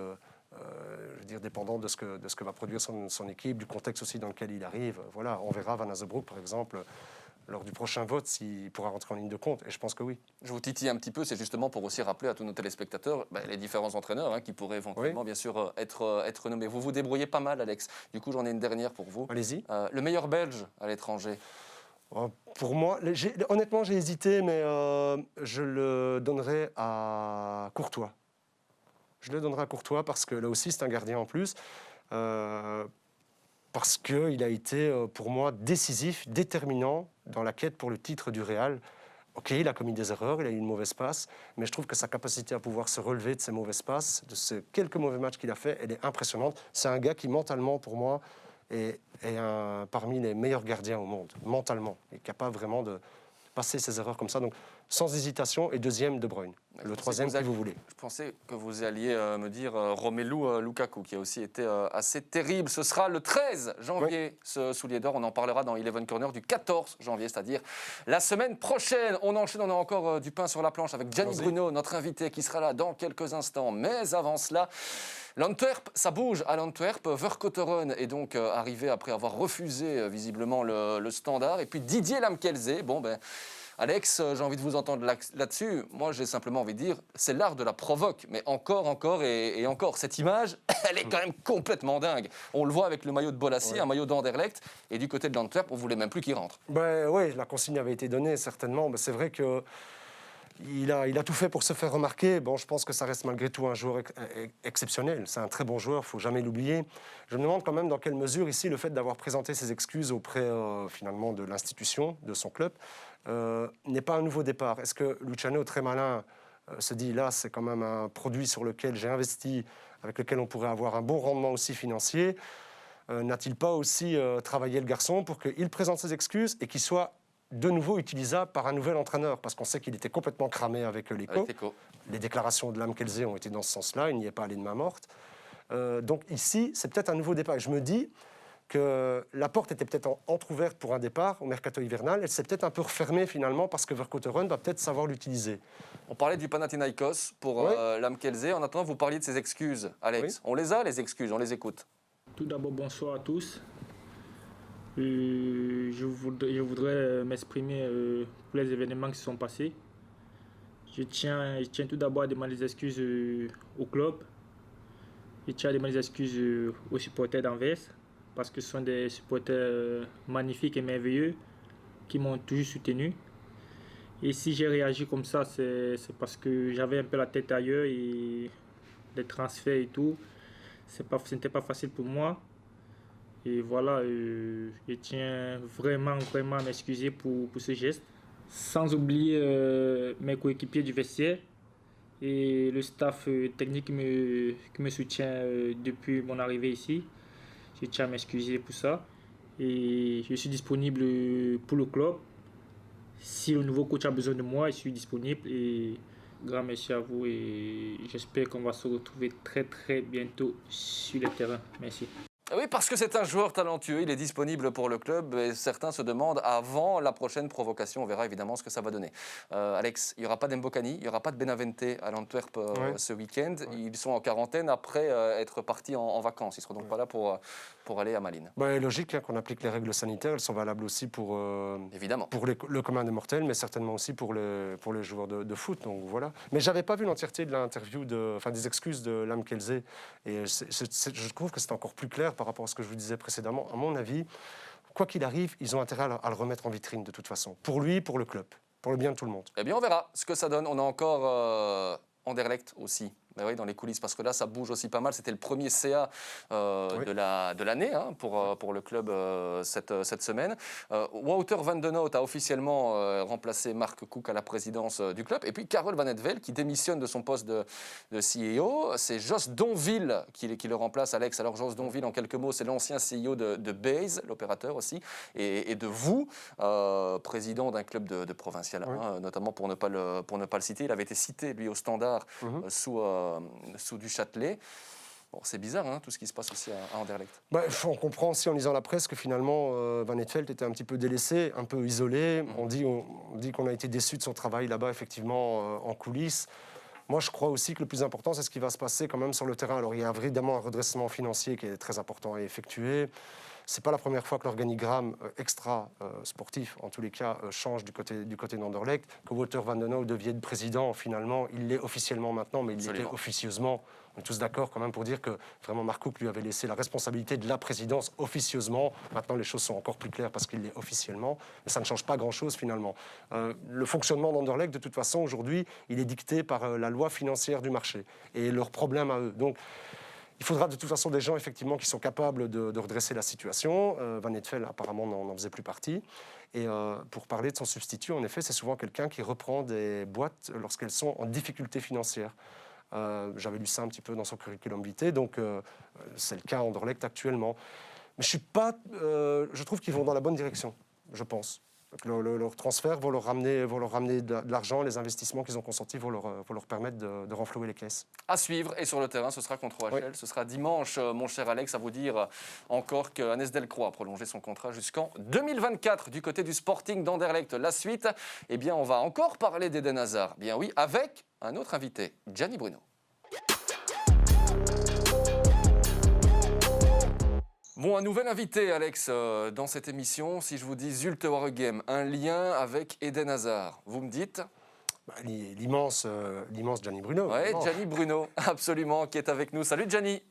je veux dire, dépendant de ce que va produire son équipe, du contexte aussi dans lequel il arrive. Voilà, on verra Van Azebroek, par exemple, lors du prochain vote, s'il pourra rentrer en ligne de compte. Et je pense que oui. Je vous titille un petit peu, c'est justement pour aussi rappeler à tous nos téléspectateurs les différents entraîneurs qui pourraient éventuellement, bien sûr, être nommés. Vous vous débrouillez pas mal, Alex. Du coup, j'en ai une dernière pour vous. Allez-y. Le meilleur Belge à l'étranger? Pour moi, honnêtement, j'ai hésité, mais je le donnerai à Courtois. Je le donnerai à Courtois parce que là aussi, c'est un gardien en plus. Parce qu'il a été, pour moi, décisif, déterminant dans la quête pour le titre du Real. Ok, il a commis des erreurs, il a eu une mauvaise passe, mais je trouve que sa capacité à pouvoir se relever de ces mauvaises passes, de ces quelques mauvais matchs qu'il a fait, elle est impressionnante. C'est un gars qui, mentalement, pour moi, est parmi les meilleurs gardiens au monde, mentalement. Il est capable vraiment de passer ses erreurs comme ça. Donc, sans hésitation, et deuxième, De Bruyne. Le troisième, qui vous voulez. Je pensais que vous alliez me dire Romelu Lukaku, qui a aussi été assez terrible. Ce sera le 13 janvier, ce soulier d'or. On en parlera dans Eleven Corner du 14 janvier, c'est-à-dire la semaine prochaine. On enchaîne, on a encore du pain sur la planche avec Gianni Bruno, notre invité, qui sera là dans quelques instants. Mais avant cela, l'Antwerp, ça bouge à l'Antwerp. Vercotteren est donc arrivé après avoir refusé visiblement le standard. Et puis Didier Lamkelze, Alex, j'ai envie de vous entendre là-dessus. Moi, j'ai simplement envie de dire, c'est l'art de la provoque. Mais encore et encore. Cette image, elle est quand même complètement dingue. On le voit avec le maillot de Bolassi, un maillot d'Anderlecht. Et du côté de l'Antwerp, on ne voulait même plus qu'il rentre. Oui, la consigne avait été donnée, certainement. Mais c'est vrai que il a tout fait pour se faire remarquer. Bon, je pense que ça reste malgré tout un joueur exceptionnel. C'est un très bon joueur, il ne faut jamais l'oublier. Je me demande quand même dans quelle mesure, ici, le fait d'avoir présenté ses excuses auprès, finalement, de l'institution, de son club, n'est pas un nouveau départ. Est-ce que Luciano, très malin, se dit, là, c'est quand même un produit sur lequel j'ai investi, avec lequel on pourrait avoir un bon rendement aussi financier. N'a-t-il pas aussi travaillé le garçon pour qu'il présente ses excuses et qu'il soit de nouveau utilisable par un nouvel entraîneur? Parce qu'on sait qu'il était complètement cramé avec l'ECO. Les déclarations de Lamkelze ont été dans ce sens-là, il n'y est pas allé de main morte. Donc ici, c'est peut-être un nouveau départ. Et je me dis que la porte était peut-être entrouverte pour un départ au mercato hivernal. Elle s'est peut-être un peu refermée finalement parce que Vercouteren va peut-être savoir l'utiliser. On parlait du Panathinaikos pour Lamkelze. En attendant, vous parliez de ses excuses, Alex. Oui. On les a, les excuses, on les écoute. Tout d'abord, bonsoir à tous. Je voudrais m'exprimer pour les événements qui se sont passés. Je tiens tout d'abord à demander des excuses au club. Je tiens à demander des excuses aux supporters d'Anvers parce que ce sont des supporters magnifiques et merveilleux qui m'ont toujours soutenu. Et si j'ai réagi comme ça, c'est parce que j'avais un peu la tête ailleurs et les transferts et tout. Ce n'était pas facile pour moi. Et voilà, je tiens vraiment à m'excuser pour ce geste. Sans oublier mes coéquipiers du vestiaire et le staff technique qui me soutient depuis mon arrivée ici. Je tiens à m'excuser pour ça. Et je suis disponible pour le club. Si le nouveau coach a besoin de moi, je suis disponible. Et grand merci à vous. Et j'espère qu'on va se retrouver très bientôt sur le terrain. Merci. Oui, parce que c'est un joueur talentueux, il est disponible pour le club et certains se demandent avant la prochaine provocation, on verra évidemment ce que ça va donner. Alex, il n'y aura pas d'Mbokani, il n'y aura pas de Benavente à l'Antwerp ce week-end. Ils sont en quarantaine après être partis en vacances, ils ne seront donc pas là pour aller à Malines. Logique qu'on applique les règles sanitaires, elles sont valables aussi pour, évidemment. Pour le commun des mortels, mais certainement aussi pour les joueurs de foot. Donc, voilà. Mais je n'avais pas vu l'entièreté de l'interview, des excuses de Lamkelze. Et je trouve que c'est encore plus clair par rapport à ce que je vous disais précédemment. À mon avis, quoi qu'il arrive, ils ont intérêt à le remettre en vitrine de toute façon. Pour lui, pour le club, pour le bien de tout le monde. Eh bien, on verra ce que ça donne. On a encore Anderlecht aussi. Mais oui, dans les coulisses, parce que là, ça bouge aussi pas mal. C'était le premier CA de l'année pour le club cette semaine. Wouter van den Hout a officiellement remplacé Mark Cook à la présidence du club. Et puis, Karel Van Hetvel, qui démissionne de son poste de CEO. C'est Jos Donville qui le remplace, Alex. Alors, Jos Donville, en quelques mots, c'est l'ancien CEO de Baze, l'opérateur aussi, et de vous, président d'un club de provincial 1, notamment pour ne pas le citer. Il avait été cité, lui, au Standard, sous du Châtelet. Bon, c'est bizarre, tout ce qui se passe aussi à Anderlecht. On comprend aussi en lisant la presse que finalement Van Hetvel était un petit peu délaissé, un peu isolé. On dit qu'on a été déçu de son travail là-bas, effectivement, en coulisses. Moi, je crois aussi que le plus important, c'est ce qui va se passer quand même sur le terrain. Alors, il y a évidemment un redressement financier qui est très important à effectuer. Ce n'est pas la première fois que l'organigramme extra-sportif, en tous les cas, change du côté d'Anderlecht. Que Wouter van den Hout devienne président, finalement, il l'est officiellement maintenant, mais il l'était officieusement. On est tous d'accord quand même pour dire que vraiment Mark Cook lui avait laissé la responsabilité de la présidence officieusement. Maintenant, les choses sont encore plus claires parce qu'il l'est officiellement. Mais ça ne change pas grand-chose finalement. Le fonctionnement d'Anderlecht, de toute façon, aujourd'hui, il est dicté par la loi financière du marché et leurs problèmes à eux. Donc, il faudra de toute façon des gens effectivement qui sont capables de redresser la situation. Van Hetvel apparemment n'en faisait plus partie. Et pour parler de son substitut, en effet, c'est souvent quelqu'un qui reprend des boîtes lorsqu'elles sont en difficulté financière. J'avais lu ça un petit peu dans son curriculum vitae, donc c'est le cas à Anderlecht actuellement. Mais je trouve qu'ils vont dans la bonne direction, je pense. Leurs transferts vont leur ramener de l'argent, les investissements qu'ils ont consentis vont leur permettre de renflouer les caisses. À suivre, et sur le terrain, ce sera contre OHL, ce sera dimanche, mon cher Alex, à vous dire encore que Hannes Delcroix a prolongé son contrat jusqu'en 2024 du côté du Sporting d'Anderlecht. La suite, eh bien, on va encore parler d'Eden Hazard, bien oui, avec un autre invité, Gianni Bruno. Bon, un nouvel invité, Alex, dans cette émission. Si je vous dis Zulte Waregem, un lien avec Eden Hazard, vous me dites l'immense Gianni Bruno. Oui, Gianni Bruno, absolument, qui est avec nous. Salut Gianni.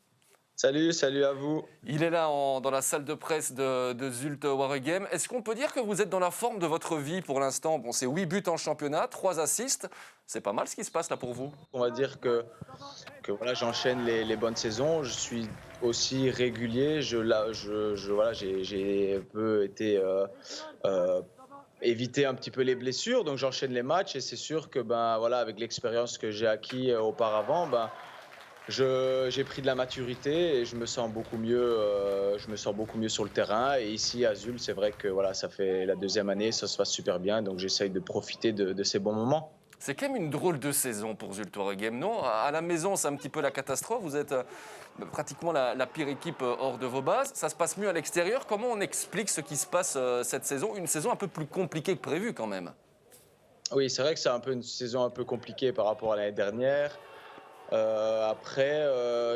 Salut à vous. Il est là dans la salle de presse de Zulte Waregem. Est-ce qu'on peut dire que vous êtes dans la forme de votre vie pour l'instant? Bon, c'est 8 buts en championnat, 3 assists. C'est pas mal ce qui se passe là pour vous. On va dire que voilà, j'enchaîne les bonnes saisons. Je suis aussi régulier. Voilà, j'ai un peu été euh, éviter un petit peu les blessures, donc j'enchaîne les matchs et c'est sûr que voilà, avec l'expérience que j'ai acquis auparavant, j'ai pris de la maturité et je me sens beaucoup mieux. Je me sens beaucoup mieux sur le terrain. Et ici à Zulte, c'est vrai que voilà, ça fait la 2e année, ça se passe super bien, donc j'essaye de profiter de ces bons moments. C'est quand même une drôle de saison pour Zulte Waregem, non? À la maison, c'est un petit peu la catastrophe. Vous êtes pratiquement la pire équipe hors de vos bases. Ça se passe mieux à l'extérieur. Comment on explique ce qui se passe cette saison? Une saison un peu plus compliquée que prévu quand même. Oui, c'est vrai que c'est un peu une saison un peu compliquée par rapport à l'année dernière. Après,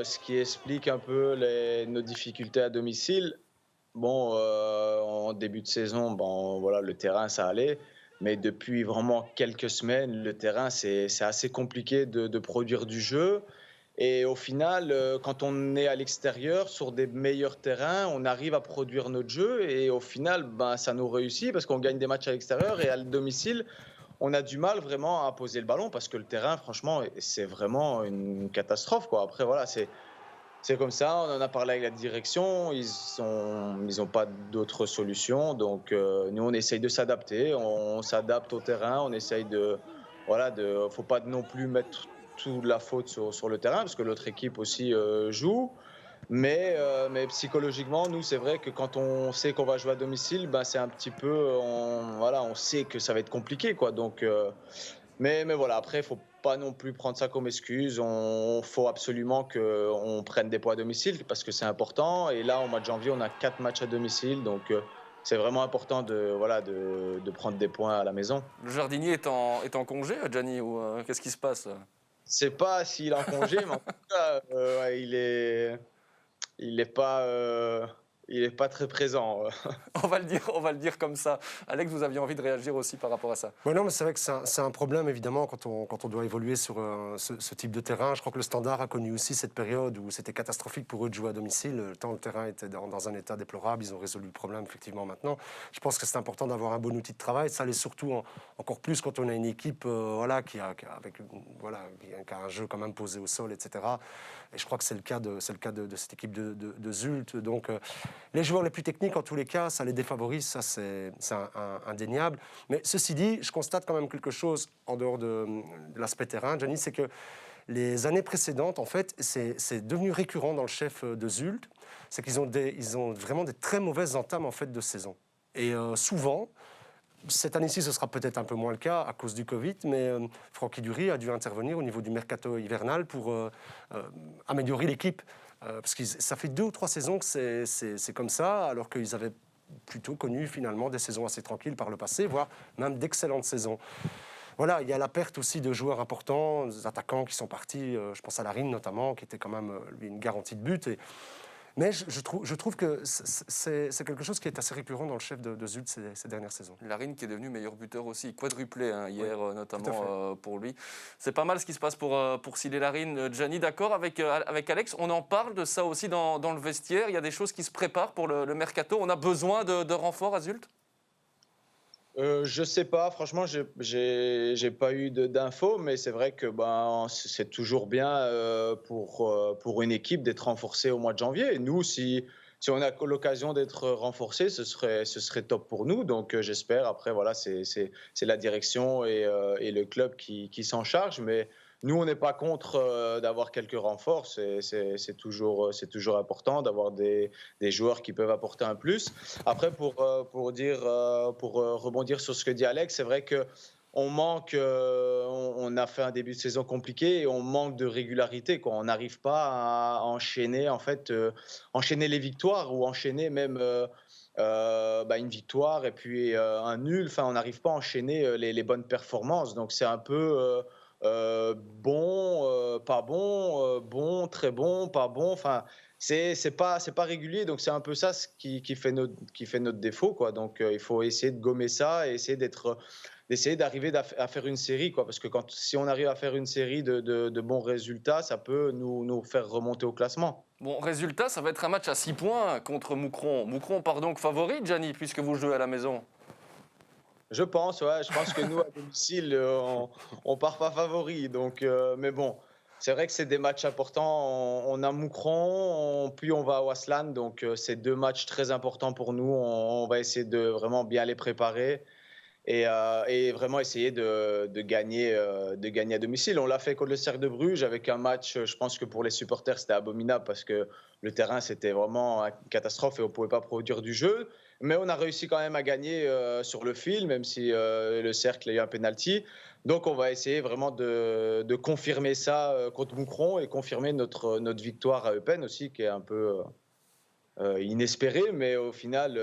ce qui explique un peu nos difficultés à domicile, bon, en début de saison, voilà, le terrain, ça allait. Mais depuis vraiment quelques semaines, le terrain, c'est assez compliqué de produire du jeu. Et au final, quand on est à l'extérieur, sur des meilleurs terrains, on arrive à produire notre jeu. Et au final, ça nous réussit parce qu'on gagne des matchs à l'extérieur. Et à domicile, on a du mal vraiment à poser le ballon parce que le terrain, franchement, c'est vraiment une catastrophe, quoi. Après, voilà, c'est comme ça. On en a parlé avec la direction. Ils ont pas d'autre solution. Donc, nous, on essaye de s'adapter. On s'adapte au terrain. On essaye voilà, faut pas non plus mettre toute la faute sur le terrain parce que l'autre équipe aussi joue. Mais psychologiquement, nous, c'est vrai que quand on sait qu'on va jouer à domicile, c'est un petit peu, voilà, on sait que ça va être compliqué, quoi. Donc, mais voilà, après, il faut pas non plus prendre ça comme excuse. Faut absolument qu'on prenne des points à domicile parce que c'est important. Et là, au mois de janvier, on a 4 matchs à domicile, donc c'est vraiment important de prendre des points à la maison. Le jardinier est en congé, Gianni, ou qu'est-ce qui se passe? Je sais pas s'il est en congé, mais en tout cas, ouais, il est pas très présent. On va le dire comme ça. Alex, vous aviez envie de réagir aussi par rapport à ça? Ouais, non, mais c'est vrai que c'est un problème, évidemment, quand on doit évoluer sur ce type de terrain. Je crois que le Standard a connu aussi cette période où c'était catastrophique pour eux de jouer à domicile. Tant le terrain était dans un état déplorable, ils ont résolu le problème, effectivement, maintenant. Je pense que c'est important d'avoir un bon outil de travail. Ça l'est surtout encore plus quand on a une équipe voilà, qui a un jeu quand même posé au sol, etc. Et je crois que c'est le cas de cette équipe de Zulte. Donc, les joueurs les plus techniques, en tous les cas, ça les défavorise, ça c'est indéniable. Mais ceci dit, je constate quand même quelque chose en dehors de l'aspect terrain, Gianni, c'est que les années précédentes, en fait, c'est devenu récurrent dans le chef de Zulte, c'est qu'ils ont vraiment des très mauvaises entames en fait, de saison. Et souvent, cette année-ci, ce sera peut-être un peu moins le cas à cause du Covid, mais Francky Dury a dû intervenir au niveau du mercato hivernal pour améliorer l'équipe. Parce que ça fait 2 ou 3 saisons que c'est comme ça, alors qu'ils avaient plutôt connu finalement des saisons assez tranquilles par le passé, voire même d'excellentes saisons. Voilà, il y a la perte aussi de joueurs importants, des attaquants qui sont partis, je pense à Larine notamment, qui était quand même lui, une garantie de but. Mais je trouve que c'est quelque chose qui est assez récurrent dans le chef de Zulte ces dernières saisons. Larine qui est devenu meilleur buteur aussi, quadruplé hier notamment pour lui. C'est pas mal ce qui se passe pour Cyril Larine. Gianni, d'accord avec Alex, on en parle de ça aussi dans le vestiaire. Il y a des choses qui se préparent pour le mercato. On a besoin de renforts à Zulte? Je sais pas, franchement, j'ai pas eu d'infos, mais c'est vrai que c'est toujours bien pour une équipe d'être renforcée au mois de janvier. Et nous, si on a l'occasion d'être renforcé, ce serait top pour nous. Donc j'espère. Après, voilà, c'est la direction et le club qui s'en charge. Mais nous, on n'est pas contre d'avoir quelques renforts. C'est toujours important d'avoir des joueurs qui peuvent apporter un plus. Après, pour rebondir sur ce que dit Alex, c'est vrai que on manque, on a fait un début de saison compliqué et on manque de régularité, quoi. On n'arrive pas à enchaîner, en fait, enchaîner les victoires ou enchaîner même une victoire et puis un nul. Enfin, on n'arrive pas à enchaîner les bonnes performances. Donc, c'est un peu bon, pas bon, bon, très bon, pas bon. Enfin, c'est pas régulier. Donc, c'est un peu ça qui fait notre défaut, quoi. Donc, il faut essayer de gommer ça et essayer d'être d'essayer d'arriver à faire une série, quoi, parce que si on arrive à faire une série de bons résultats, ça peut nous faire remonter au classement. Bon, résultat, ça va être un match à 6 points contre Moucron. Moucron part donc favori, Gianni, puisque vous jouez à la maison. Je pense, ouais, je pense que nous, à domicile, on part pas favori. Donc, mais bon, c'est vrai que c'est des matchs importants. On a Moucron, puis on va à Ouaslan. Donc, c'est 2 matchs très importants pour nous. On va essayer de vraiment bien les préparer et vraiment essayer de gagner à domicile. On l'a fait contre le Cercle de Bruges avec un match, je pense que pour les supporters, c'était abominable parce que le terrain, c'était vraiment une catastrophe et on ne pouvait pas produire du jeu. Mais on a réussi quand même à gagner sur le fil, même si le Cercle a eu un penalty. Donc, on va essayer vraiment de confirmer ça contre Moucron et confirmer notre victoire à Eupen aussi, qui est un peu inespérée, mais au final,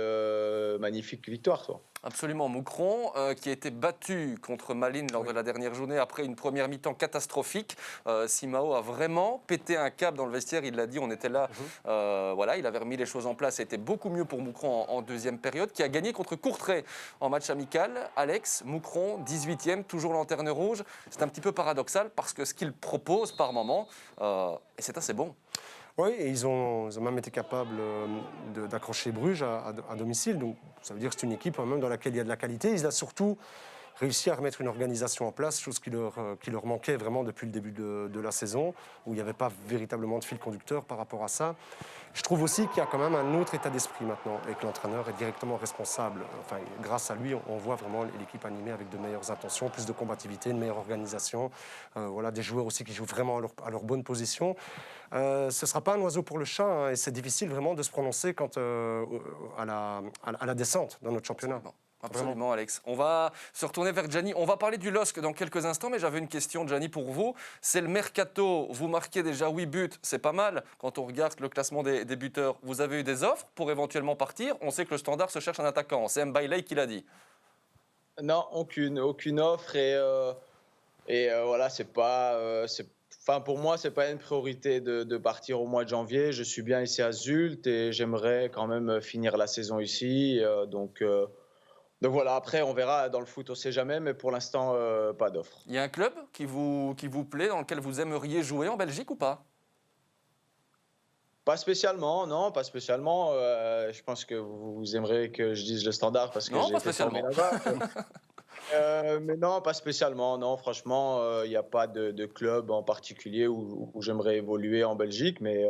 magnifique victoire, quoi. Absolument, Moucron qui a été battu contre Malines lors de la dernière journée après une première mi-temps catastrophique. Simao a vraiment pété un câble dans le vestiaire, il l'a dit, on était là, voilà, il avait remis les choses en place, c'était beaucoup mieux pour Moucron en deuxième période, qui a gagné contre Courtrai en match amical. Alex, Moucron, 18e, toujours lanterne rouge, c'est un petit peu paradoxal parce que ce qu'il propose par moment, et c'est assez bon. Oui, et ils ont même été capables d'accrocher Bruges à domicile. Donc, ça veut dire que c'est une équipe même dans laquelle il y a de la qualité. Ils ont surtout réussi à remettre une organisation en place, chose qui leur manquait vraiment depuis le début de la saison, où il n'y avait pas véritablement de fil conducteur par rapport à ça. Je trouve aussi qu'il y a quand même un autre état d'esprit maintenant et que l'entraîneur est directement responsable. Enfin, grâce à lui, on voit vraiment l'équipe animée avec de meilleures intentions, plus de combativité, une meilleure organisation. Voilà, des joueurs aussi qui jouent vraiment à leur bonne position. Ce ne sera pas un oiseau pour le chat, hein, et c'est difficile vraiment de se prononcer quant à la descente dans notre championnat. Absolument, Vraiment. Alex. On va se retourner vers Gianni. On va parler du LOSC dans quelques instants, mais j'avais une question, Gianni, pour vous. C'est le mercato. Vous marquez déjà 8 buts. C'est pas mal quand on regarde le classement des buteurs. Vous avez eu des offres pour éventuellement partir. On sait que le Standard se cherche un attaquant. C'est Mbailey qui l'a dit. Non, aucune offre. Et voilà, c'est pas. Enfin, pour moi, c'est pas une priorité de partir au mois de janvier. Je suis bien ici à Zult et j'aimerais quand même finir la saison ici. Donc voilà, après, on verra. Dans le foot, on ne sait jamais, mais pour l'instant, pas d'offre. Il y a un club qui vous plaît, dans lequel vous aimeriez jouer en Belgique ou pas? Pas spécialement, non, pas spécialement. Je pense que vous aimeriez que je dise le Standard parce que Non, j'ai pas été formé spécialement. là-bas. Mais non, pas spécialement. Non, franchement, il n'y a pas de club en particulier où j'aimerais évoluer en Belgique. Mais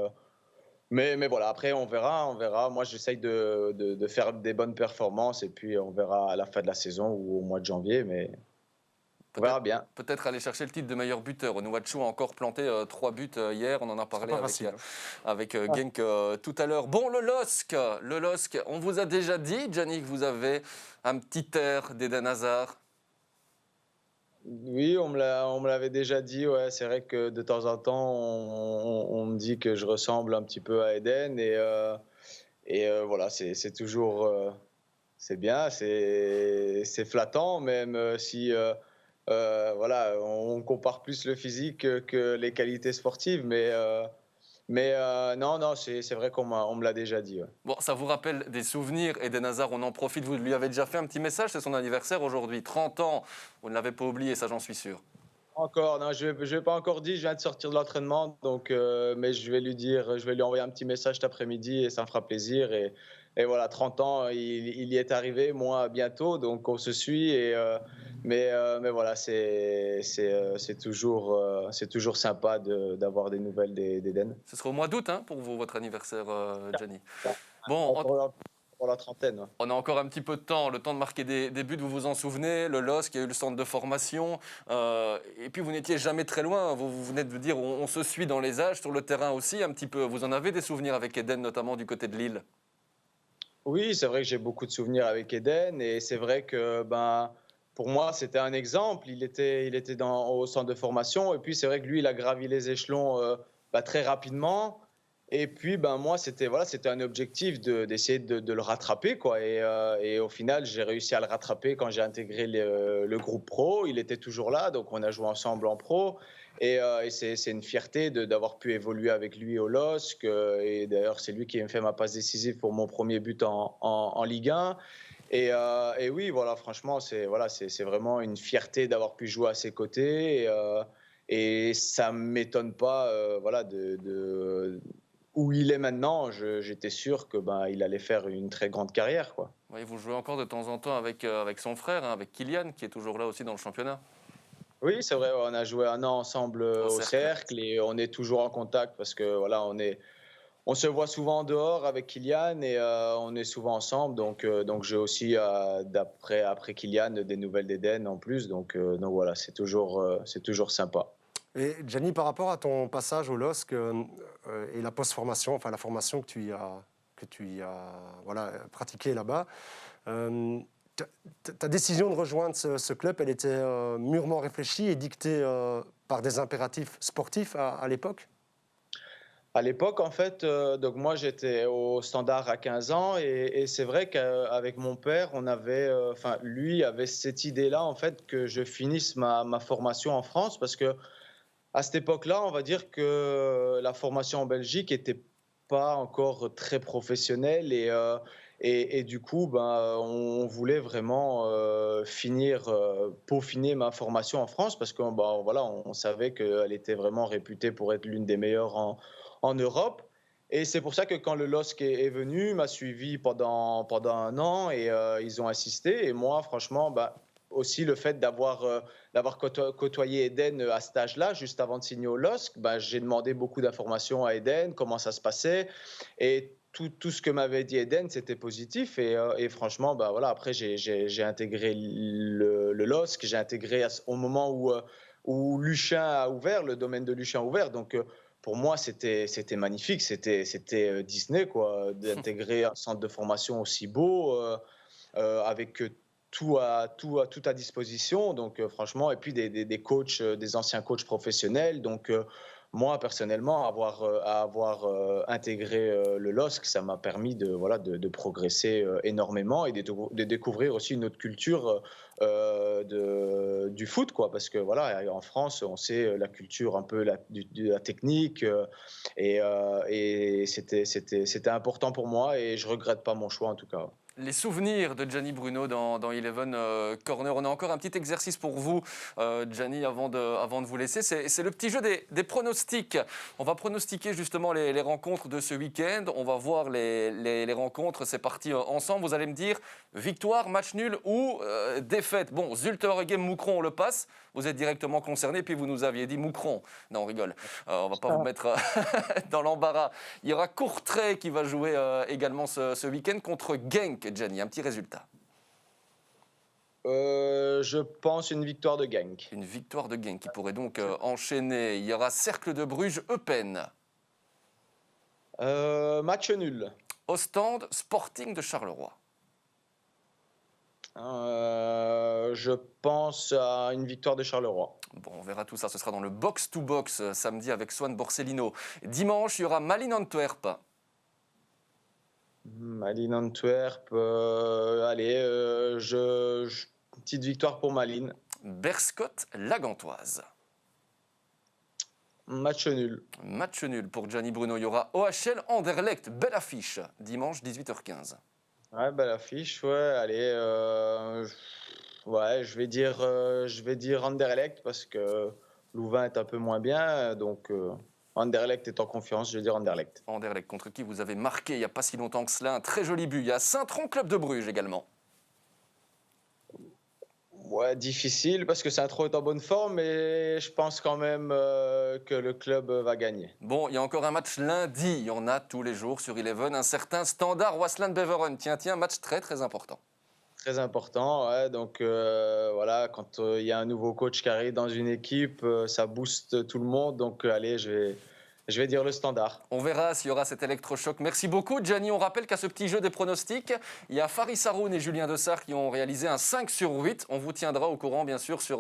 voilà, après, on verra. Moi, j'essaye de faire des bonnes performances et puis on verra à la fin de la saison ou au mois de janvier. Mais on verra bien. Peut-être aller chercher le titre de meilleur buteur. Onuachu a encore planté 3 buts hier. On en a parlé avec Genk tout à l'heure. Bon, le LOSC, on vous a déjà dit, Gianni, que vous avez un petit air d'Eden Hazard. Oui, on me l'avait déjà dit. Ouais, c'est vrai que de temps en temps, on me dit que je ressemble un petit peu à Eden voilà, c'est toujours c'est bien, c'est flattant, même si voilà, on compare plus le physique que les qualités sportives, mais non, c'est vrai on me l'a déjà dit. Ouais. Bon, ça vous rappelle des souvenirs, Eden Hazard, on en profite. Vous lui avez déjà fait un petit message, c'est son anniversaire aujourd'hui. 30 ans, vous ne l'avez pas oublié, ça j'en suis sûr. Encore, non, je vais pas encore dit, je viens de sortir de l'entraînement, donc, mais je vais lui envoyer un petit message cet après-midi et ça me fera plaisir. Et voilà, 30 ans, il y est arrivé, moi bientôt, donc on se suit. Mais voilà, c'est toujours sympa d'avoir des nouvelles d'Eden. Ce sera au mois d'août pour vous, votre anniversaire, Gianni. Bon, pour la trentaine. Ouais. On a encore un petit peu de temps, le temps de marquer des buts, vous vous en souvenez, le LOSC, il y a eu le centre de formation, et puis vous n'étiez jamais très loin, vous venez de vous dire, on se suit dans les âges, sur le terrain aussi un petit peu. Vous en avez des souvenirs avec Eden, notamment du côté de Lille? Oui, c'est vrai que j'ai beaucoup de souvenirs avec Eden, et c'est vrai que pour moi, c'était un exemple. Il était au centre de formation, et puis c'est vrai que lui, il a gravi les échelons très rapidement. Et puis, moi, c'était un objectif d'essayer de le rattraper, quoi. Et au final, j'ai réussi à le rattraper quand j'ai intégré le groupe pro. Il était toujours là, donc on a joué ensemble en pro. Et c'est une fierté d'avoir pu évoluer avec lui au LOSC. Et d'ailleurs, c'est lui qui m'a fait ma passe décisive pour mon premier but en Ligue 1. Et oui, voilà, franchement, c'est vraiment une fierté d'avoir pu jouer à ses côtés. Et ça ne m'étonne pas voilà, où il est maintenant. J'étais sûr que il allait faire une très grande carrière, quoi. Oui, vous jouez encore de temps en temps avec son frère, hein, avec Kylian, qui est toujours là aussi dans le championnat. Oui, c'est vrai, on a joué un an ensemble Au au cercle. cercle et on est toujours en contact parce que voilà, on se voit souvent en dehors avec Kylian et on est souvent ensemble. Donc j'ai aussi, après Kylian, des nouvelles d'Eden en plus. Donc voilà, c'est toujours sympa. Et Gianni, par rapport à ton passage au LOSC et la post-formation, enfin la formation que tu y as voilà, pratiquée là-bas, ta décision de rejoindre ce club, elle était mûrement réfléchie et dictée par des impératifs sportifs à l'époque? À l'époque, en fait, donc moi j'étais au Standard à 15 ans et c'est vrai qu'avec mon père, on avait, enfin lui avait cette idée-là en fait que je finisse ma formation en France parce que à cette époque-là, on va dire que la formation en Belgique était pas encore très professionnelle et du coup, on voulait vraiment peaufiner ma formation en France parce que voilà, on savait qu'elle était vraiment réputée pour être l'une des meilleures en Europe. Et c'est pour ça que quand le LOSC est venu, m'a suivi pendant un an et ils ont insisté. Et moi, franchement, aussi le fait d'avoir côtoyé Eden à cet âge-là, juste avant de signer au LOSC, j'ai demandé beaucoup d'informations à Eden, comment ça se passait. Et tout ce que m'avait dit Eden, c'était positif. Et franchement, voilà, après, j'ai intégré le LOSC, j'ai intégré au moment où Luchin a ouvert, le domaine de Luchin a ouvert. Donc, pour moi, c'était magnifique, c'était Disney, quoi, d'intégrer un centre de formation aussi beau, avec tout à disposition. Donc, franchement, et puis des coachs, des anciens coachs professionnels. Donc, moi, personnellement, avoir intégré le LOSC, ça m'a permis de progresser énormément et de découvrir aussi une autre culture du foot, quoi. Parce que voilà, en France, on sait la culture un peu de la technique et c'était important pour moi et je regrette pas mon choix en tout cas. Les souvenirs de Gianni Bruno dans Eleven Corner. On a encore un petit exercice pour vous, Gianni, avant de vous laisser. C'est le petit jeu des pronostics. On va pronostiquer justement les rencontres de ce week-end. On va voir les rencontres. C'est parti ensemble. Vous allez me dire victoire, match nul ou défaite. Bon, Zulte Waregem, Moucron, on le passe. Vous êtes directement concerné. Puis vous nous aviez dit Moucron. Non, on rigole. On ne va pas vous mettre dans l'embarras. Il y aura Courtrai qui va jouer également ce week-end contre Genk. Gianni, un petit résultat. Je pense une victoire de Genk. Une victoire de Genk qui pourrait donc enchaîner. Il y aura Cercle de Bruges, Eupen. Match nul. Ostende, Sporting de Charleroi. Je pense à une victoire de Charleroi. Bon, on verra tout ça. Ce sera dans le box-to-box samedi avec Swan Borsellino. Dimanche, il y aura Malines Antwerp. Malines Antwerp, allez, petite victoire pour Malines. Berscott, Lagantoise. Match nul. Match nul pour Gianni Bruno. Il y aura OHL Anderlecht, belle affiche, dimanche 18h15. Ouais, belle affiche, ouais, allez, ouais, je vais dire Anderlecht parce que Louvain est un peu moins bien, donc Anderlecht est en confiance, je vais dire Anderlecht. Anderlecht, contre qui vous avez marqué il n'y a pas si longtemps que cela, un très joli but. Il y a Saint-Tron, Club de Bruges également. Ouais, difficile parce que Saint-Tron est en bonne forme, mais je pense quand même que le club va gagner. Bon, il y a encore un match lundi. Il y en a tous les jours sur Eleven. Un certain Standard Waasland Beveren. Tiens, match très très important. Très important, ouais. Donc voilà, quand il y a un nouveau coach qui arrive dans une équipe, ça booste tout le monde. Donc allez, je vais dire le Standard. On verra s'il y aura cet électrochoc. Merci beaucoup, Gianni. On rappelle qu'à ce petit jeu des pronostics, il y a Faris Haroun et Julien Dessart qui ont réalisé un 5 sur 8. On vous tiendra au courant, bien sûr, sur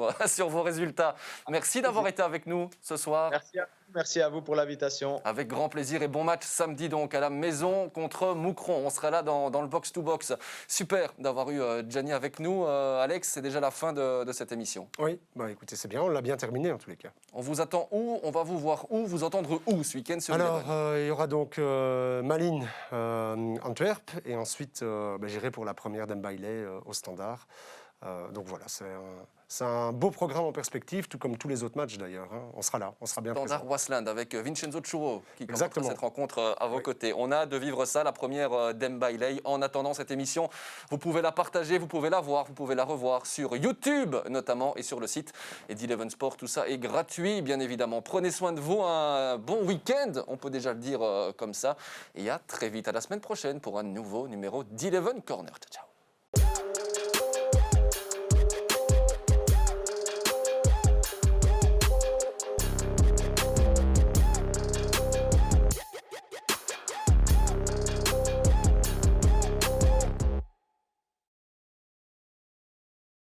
vos résultats. Merci d'avoir été avec nous ce soir. Merci à vous. Merci à vous pour l'invitation. Avec grand plaisir et bon match samedi donc à la maison contre Moucron. On sera là dans le box-to-box. Super d'avoir eu Gianni avec nous. Alex, c'est déjà la fin de cette émission. Oui, bah écoutez, c'est bien, on l'a bien terminé en tous les cas. On vous attend où? On va vous voir où? Vous entendre où ce week-end sur Alors, Eleven? il y aura donc Malines, Antwerp, et ensuite j'irai pour la première d'Mbailey au Standard. Donc voilà, c'est un beau programme en perspective, tout comme tous les autres matchs d'ailleurs. Hein. On sera là, on sera bien Standard présents. Waasland avec Vincenzo Churro qui commence Exactement. cette rencontre à vos côtés. On a hâte de vivre ça, la première d'Mbailey. En attendant cette émission, vous pouvez la partager, vous pouvez la voir, vous pouvez la revoir sur YouTube notamment et sur le site et d'Eleven Sport. Tout ça est gratuit, bien évidemment. Prenez soin de vous, un bon week-end, on peut déjà le dire comme ça. Et à très vite, à la semaine prochaine pour un nouveau numéro d'Eleven Corner. Ciao, ciao.